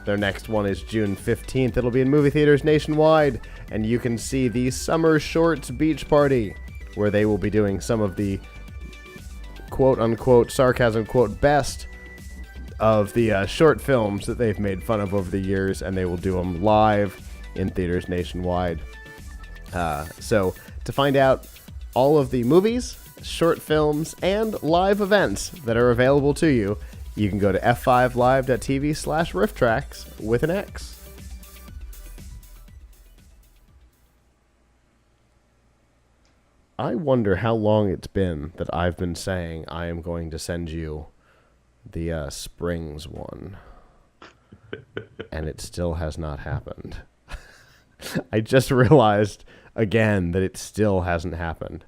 Their next one is June 15th. It'll be in movie theaters nationwide, and you can see the Summer Shorts Beach Party, where they will be doing some of the quote-unquote, sarcasm quote, best of the short films that they've made fun of over the years, and they will do them live in theaters nationwide. So to find out all of the movies, short films, and live events that are available to you, you can go to f5live.tv/RiffTrax with an X. I wonder how long it's been that I've been saying I am going to send you the Springs one. And it still has not happened. I just realized again that it still hasn't happened.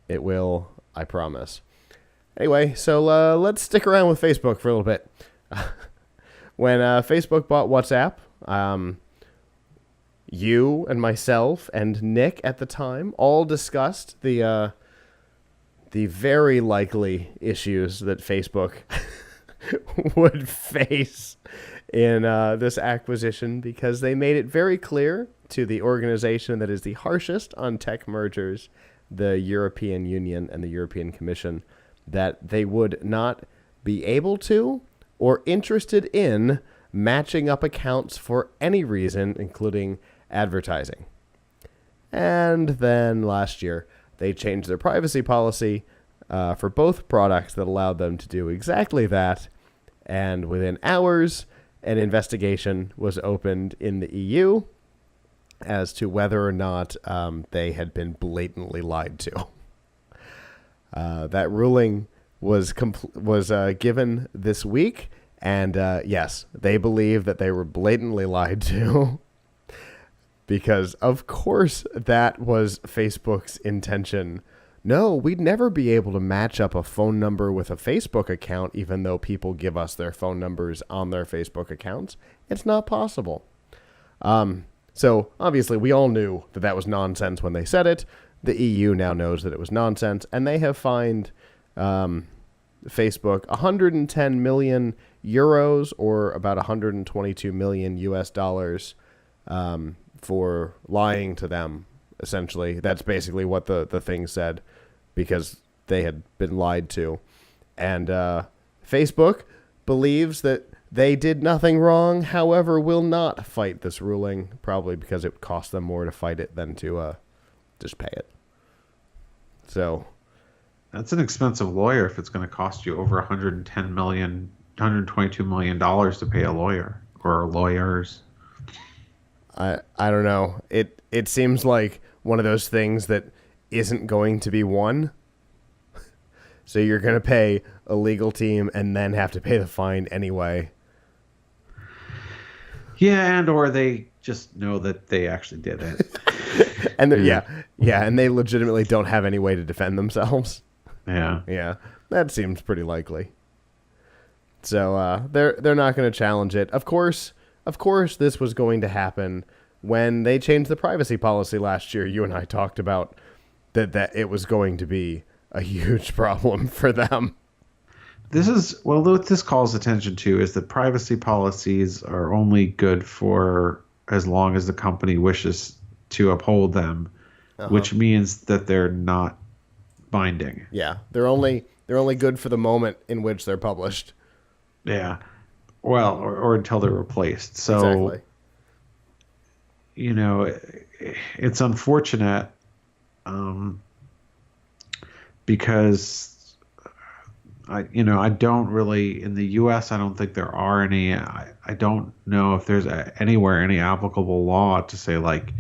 It will, I promise. Anyway, so let's stick around with Facebook for a little bit. When Facebook bought WhatsApp, you and myself and Nick at the time all discussed the very likely issues that Facebook would face in this acquisition, because they made it very clear to the organization that is the harshest on tech mergers, the European Union and the European Commission, that they would not be able to or interested in matching up accounts for any reason, including advertising. And then last year, they changed their privacy policy for both products that allowed them to do exactly that. And within hours, an investigation was opened in the EU as to whether or not they had been blatantly lied to. That ruling was given this week, and yes, they believe that they were blatantly lied to, because of course that was Facebook's intention. No, we'd never be able to match up a phone number with a Facebook account, even though people give us their phone numbers on their Facebook accounts. It's not possible. So obviously we all knew that that was nonsense when they said it. The EU now knows that it was nonsense, and they have fined Facebook 110 million euros, or about 122 million US dollars, for lying to them, essentially. That's basically what the thing said, because they had been lied to. And Facebook believes that they did nothing wrong, however, will not fight this ruling, probably because it cost them more to fight it than to just pay it. So that's an expensive lawyer if it's going to cost you over $110 million, $122 million to pay a lawyer or lawyers. I don't know. It seems like one of those things that isn't going to be won. So you're going to pay a legal team and then have to pay the fine anyway. Yeah, and or they just know that they actually did it. And and they legitimately don't have any way to defend themselves. Yeah. That seems pretty likely. So they're not going to challenge it. Of course, this was going to happen when they changed the privacy policy last year. You and I talked about that it was going to be a huge problem for them. What this calls attention to is that privacy policies are only good for as long as the company wishes to uphold them, which means that they're not binding. Yeah, they're only good for the moment in which they're published. Yeah, well, or until they're replaced. So, exactly. It's unfortunate because I don't really, in the U.S., I don't think there are any. I don't know if there's anywhere any applicable law to say like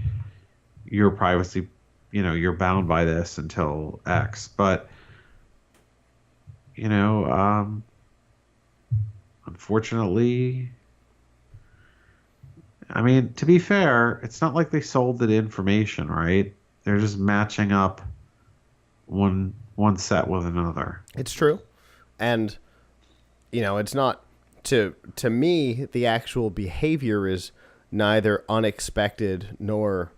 your privacy, you're bound by this until X. But unfortunately, I mean, to be fair, it's not like they sold the information, right? They're just matching up one set with another. It's true. And, it's not, to me, the actual behavior is neither unexpected nor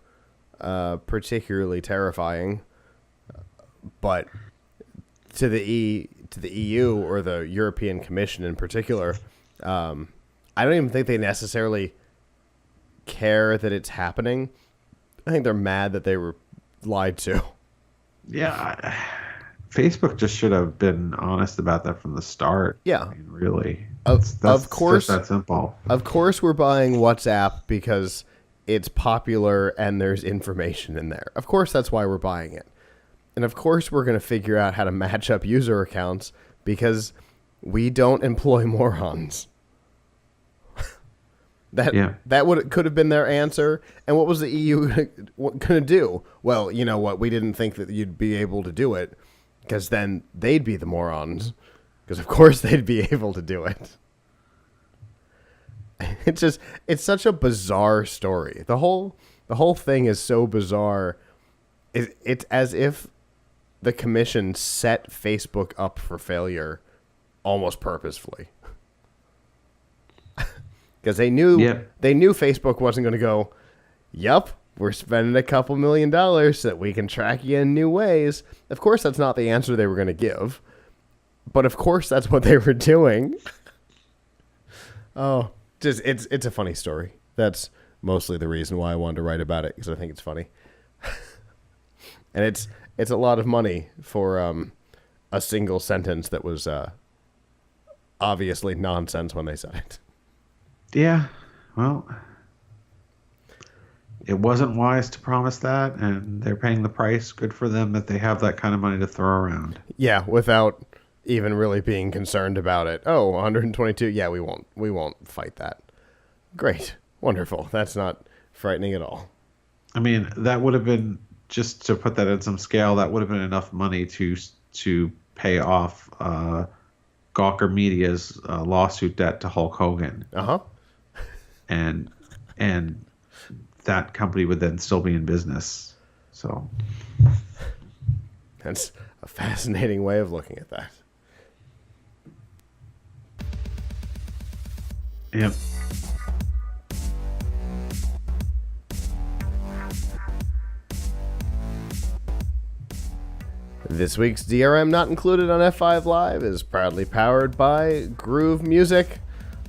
particularly terrifying. But to the EU or the European Commission in particular, I I don't even think they necessarily care that it's happening. I think they're mad that they were lied to. Yeah, Facebook just should have been honest about that from the start. Yeah. I mean, really. Of course, just that simple. Of course we're buying WhatsApp because it's popular and there's information in there. Of course that's why we're buying it. And of course we're going to figure out how to match up user accounts because we don't employ morons. That could have been their answer. And what was the EU going to do? Well, you know what? We didn't think that you'd be able to do it because then they'd be the morons. Because of course they'd be able to do it. It's such a bizarre story. The whole thing is so bizarre. It's as if the commission set Facebook up for failure almost purposefully. Because they knew Facebook wasn't going to go, yup, we're spending a couple $1 million so that we can track you in new ways. Of course, that's not the answer they were going to give. But of course, that's what they were doing. Oh, it's a funny story. That's mostly the reason why I wanted to write about it, because I think it's funny. And it's a lot of money for a single sentence that was obviously nonsense when they said it. Yeah, well, it wasn't wise to promise that, and they're paying the price. Good for them that they have that kind of money to throw around. Yeah, without even really being concerned about it. Oh, 122. Yeah, we won't fight that. Great. Wonderful. That's not frightening at all. I mean, that would have been, just to put that in some scale, that would have been enough money to pay off Gawker Media's lawsuit debt to Hulk Hogan. Uh-huh. And that company would then still be in business. So that's a fascinating way of looking at that. Yep. This week's DRM not included on F5 Live is proudly powered by Groove Music.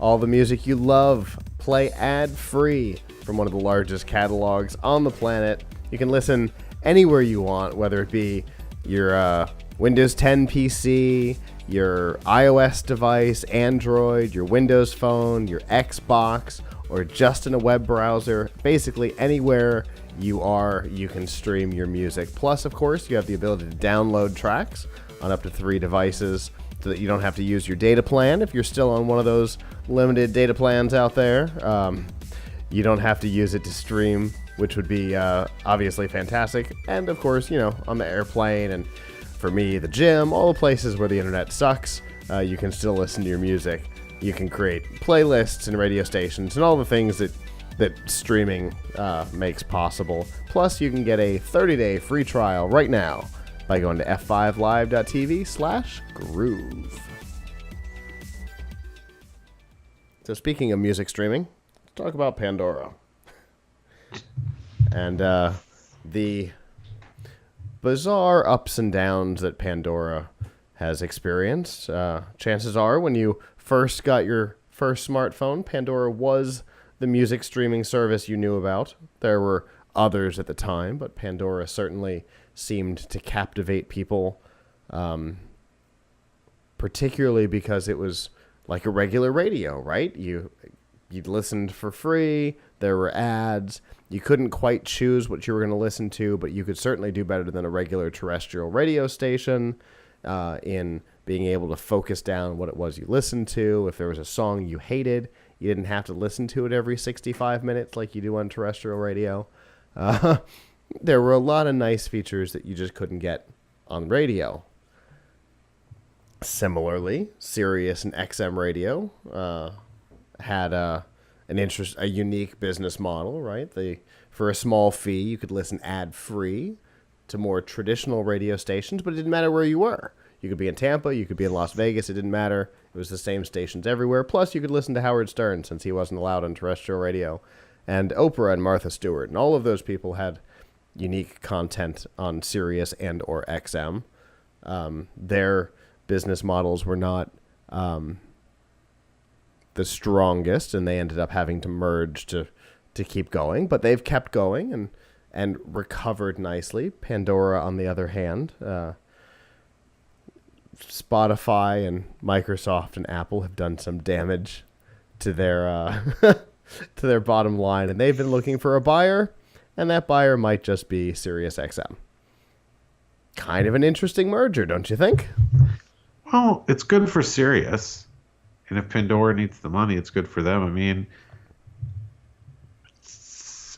All the music you love, play ad-free from one of the largest catalogs on the planet. You can listen anywhere you want, whether it be your Windows 10 PC, your iOS device, Android, your Windows phone, your Xbox, or just in a web browser. Basically anywhere you are, you can stream your music. Plus, of course, you have the ability to download tracks on up to 3 devices so that you don't have to use your data plan if you're still on one of those limited data plans out there. You don't have to use it to stream, which would be obviously fantastic. And, of course, on the airplane and, for me, the gym, all the places where the internet sucks, you can still listen to your music. You can create playlists and radio stations and all the things that streaming makes possible. Plus, you can get a 30-day free trial right now by going to f5live.tv/groove. So speaking of music streaming, let's talk about Pandora. And the bizarre ups and downs that Pandora has experienced. Chances are when you first got your first smartphone, Pandora was the music streaming service you knew about. There were others at the time, but Pandora certainly seemed to captivate people, particularly because it was like a regular radio, right? You'd listened for free, there were ads, you couldn't quite choose what you were going to listen to, but you could certainly do better than a regular terrestrial radio station in being able to focus down what it was you listened to. If there was a song you hated, you didn't have to listen to it every 65 minutes like you do on terrestrial radio. There were a lot of nice features that you just couldn't get on radio. Similarly, Sirius and XM radio had a unique business model, right? For a small fee, you could listen ad-free to more traditional radio stations, but it didn't matter where you were. You could be in Tampa, you could be in Las Vegas, it didn't matter. It was the same stations everywhere. Plus, you could listen to Howard Stern since he wasn't allowed on terrestrial radio, and Oprah and Martha Stewart, and all of those people had unique content on Sirius and or XM. Their business models were not the strongest, and they ended up having to merge to keep going. But they've kept going and recovered nicely. Pandora, on the other hand, Spotify and Microsoft and Apple have done some damage to their to their bottom line, and they've been looking for a buyer, and that buyer might just be SiriusXM. Kind of an interesting merger, don't you think? Well, it's good for Sirius, and if Pandora needs the money, it's good for them. I mean, it's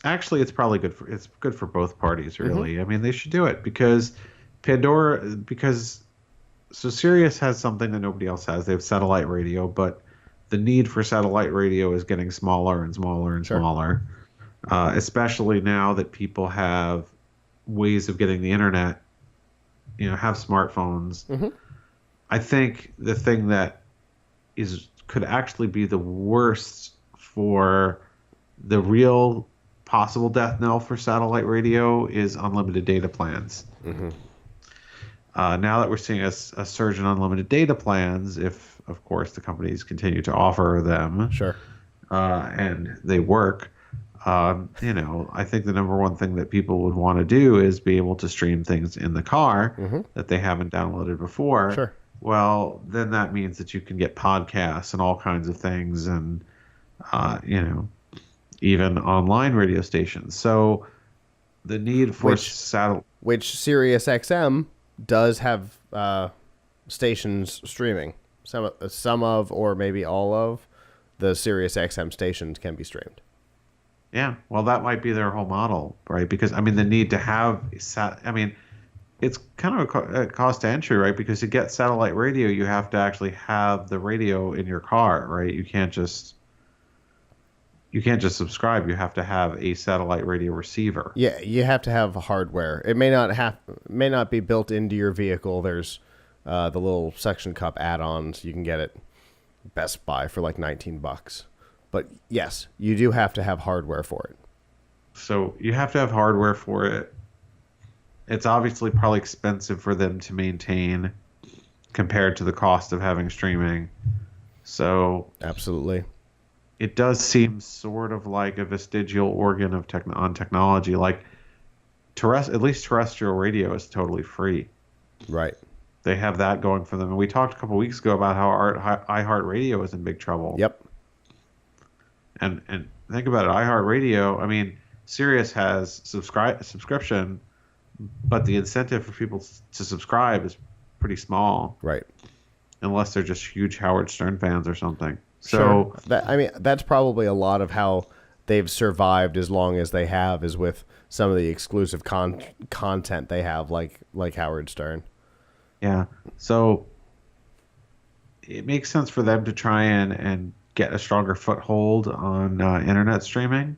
probably good for both parties, really. I mean, they should do it because Sirius has something that nobody else has. They have satellite radio, but the need for satellite radio is getting smaller and smaller and smaller, especially now that people have ways of getting the internet, have smartphones. I think the thing that could actually be the worst for the real possible death knell for satellite radio is unlimited data plans. Now that we're seeing a surge in unlimited data plans, if, of course, the companies continue to offer them, and they work, I think the number one thing that people would want to do is be able to stream things in the car that they haven't downloaded before. Well, then that means that you can get podcasts and all kinds of things, and even online radio stations. So the need for satellite, which SiriusXM does have stations streaming. Some of, or maybe all of, the SiriusXM stations can be streamed. Yeah, well, that might be their whole model, right? Because, I mean, the need to have it's kind of a cost to entry, right? Because to get satellite radio, you have to actually have the radio in your car, right? You can't just subscribe. You have to have a satellite radio receiver. Yeah, you have to have hardware. It may not be built into your vehicle. There's the little suction cup add-ons. You can get it Best Buy for like $19. But yes, you do have to have hardware for it. So you have to have hardware for it. It's obviously probably expensive for them to maintain compared to the cost of having streaming. So absolutely, it does seem sort of like a vestigial organ of technology. Like at least terrestrial radio is totally free. Right. They have that going for them. And we talked a couple weeks ago about how iHeartRadio is in big trouble. Yep. And think about it, iHeartRadio, I mean, Sirius has subscription, but the incentive for people to subscribe is pretty small. Right. Unless they're just huge Howard Stern fans or something. So that's probably a lot of how they've survived as long as they have, is with some of the exclusive content they have, like Howard Stern. Yeah. So it makes sense for them to try and get a stronger foothold on internet streaming,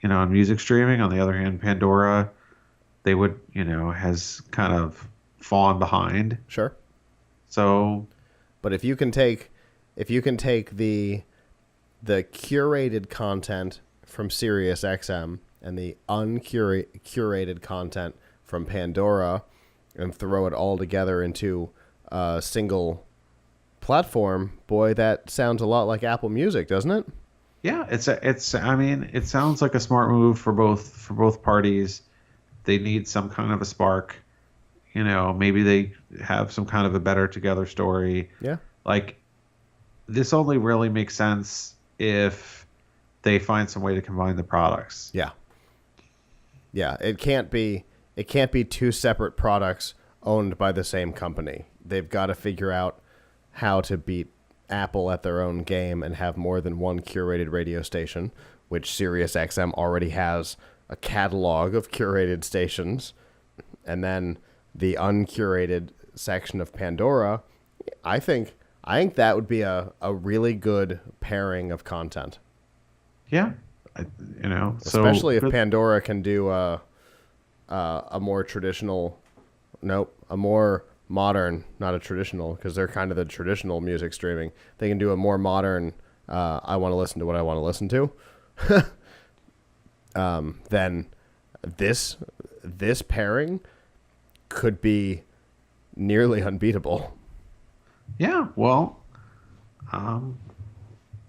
on music streaming. On the other hand, Pandora, they would, has kind of fallen behind. Sure. So, but if you can take the curated content from SiriusXM and the uncurated content from Pandora and throw it all together into a single platform, boy, that sounds a lot like Apple Music, doesn't it? Yeah, it sounds like a smart move for both parties. They need some kind of a spark. Maybe they have some kind of a better together story. Yeah. Like, this only really makes sense if they find some way to combine the products. Yeah. Yeah, it can't be two separate products owned by the same company. They've got to figure out how to beat Apple at their own game and have more than one curated radio station, which SiriusXM already has a catalog of curated stations. And then the uncurated section of Pandora, I think that would be a really good pairing of content. Yeah. Especially if Pandora can do a more traditional, a more modern, not a traditional, because they're kind of the traditional music streaming. They can do a more modern, I want to listen to what I want to listen to. Then this pairing could be nearly unbeatable. Yeah, well,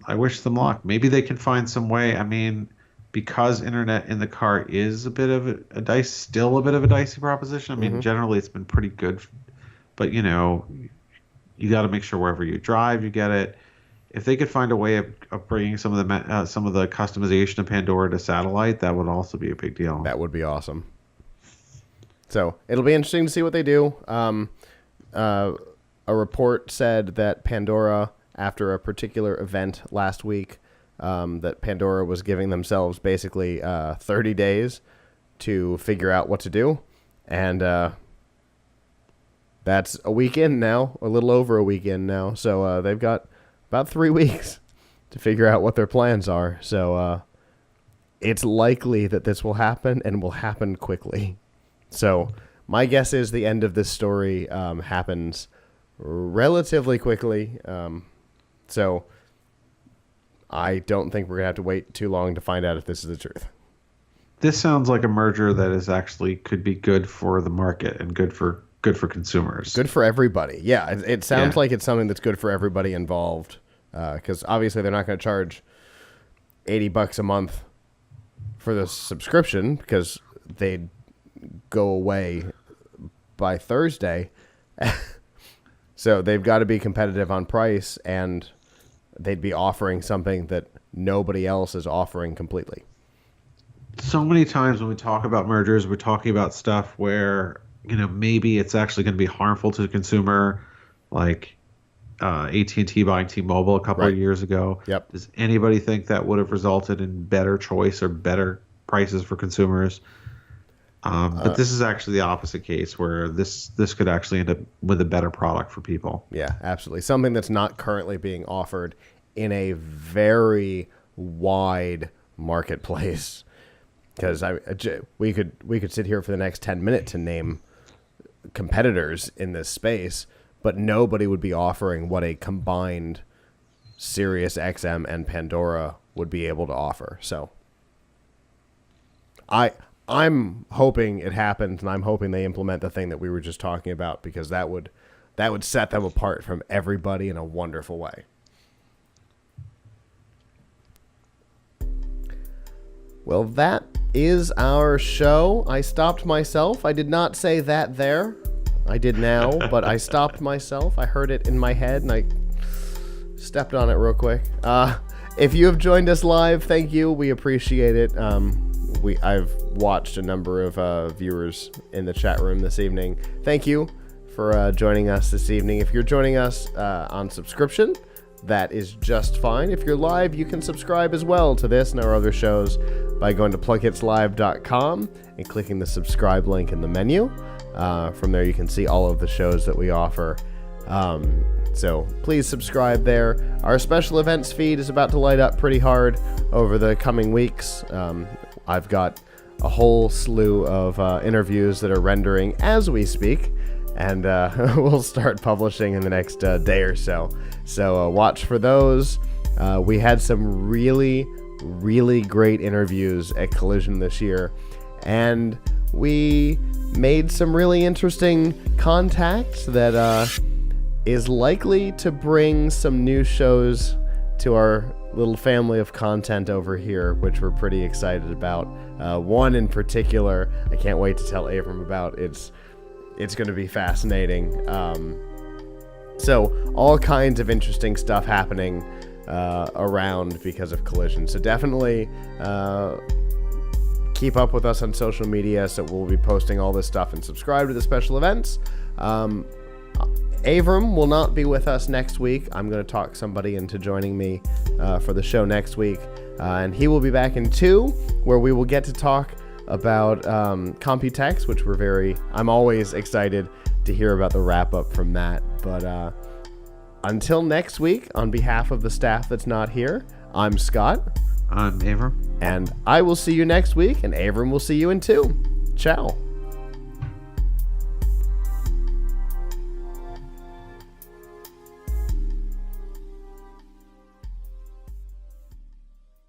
I wish them luck. Maybe they can find some way. I mean, because internet in the car is a bit of still a bit of a dicey proposition. I mean, generally it's been pretty good, but you got to make sure wherever you drive you get it. If they could find a way of bringing some of the customization of Pandora to satellite, that would also be a big deal. That would be awesome. So it'll be interesting to see what they do. A report said that Pandora, after a particular event last week, that Pandora was giving themselves basically 30 days to figure out what to do. And that's a weekend now, a little over a weekend now. So they've got about 3 weeks to figure out what their plans are. So it's likely that this will happen and will happen quickly. So my guess is the end of this story happens relatively quickly. So I don't think we're going to have to wait too long to find out if this is the truth. This sounds like a merger that is actually could be good for the market and good for consumers. Good for everybody. Yeah, it sounds like it's something that's good for everybody involved. Because obviously they're not going to charge $80 a month for the subscription because they'd go away by Thursday. So they've got to be competitive on price, and they'd be offering something that nobody else is offering completely. So many times when we talk about mergers, we're talking about stuff where, maybe it's actually going to be harmful to the consumer, like AT&T buying T-Mobile a couple of years ago. Yep. Does anybody think that would have resulted in better choice or better prices for consumers? But this is actually the opposite case, where this could actually end up with a better product for people. Yeah, absolutely. Something that's not currently being offered in a very wide marketplace. Because we could sit here for the next 10 minutes and name competitors in this space, but nobody would be offering what a combined Sirius XM and Pandora would be able to offer. So I'm hoping it happens, and I'm hoping they implement the thing that we were just talking about, because that would set them apart from everybody in a wonderful way. Well, that is our show. I stopped myself. I did not say that there. I did now, but I stopped myself. I heard it in my head, and I stepped on it real quick. If you have joined us live, thank you. We appreciate it. I've watched a number of viewers in the chat room this evening. Thank you for joining us this evening. If you're joining us on subscription, that is just fine. If you're live, you can subscribe as well to this and our other shows by going to plughitslive.com and clicking the subscribe link in the menu. From there, you can see all of the shows that we offer. So please subscribe there. Our special events feed is about to light up pretty hard over the coming weeks. I've got a whole slew of interviews that are rendering as we speak, and we'll start publishing in the next day or so. So watch for those. We had some really, really great interviews at Collision this year, and we made some really interesting contacts that is likely to bring some new shows to our little family of content over here, which we're pretty excited about. One in particular, I can't wait to tell Abram about. It's going to be fascinating. So all kinds of interesting stuff happening around because of Collision. So definitely keep up with us on social media, so we'll be posting all this stuff, and subscribe to the special events. Avram will not be with us next week. I'm going to talk somebody into joining me for the show next week. And he will be back in 2, where we will get to talk about Computex, which I'm always excited to hear about the wrap up from that. But until next week, on behalf of the staff that's not here, I'm Scott. I'm Avram. And I will see you next week, and Avram will see you in 2. Ciao.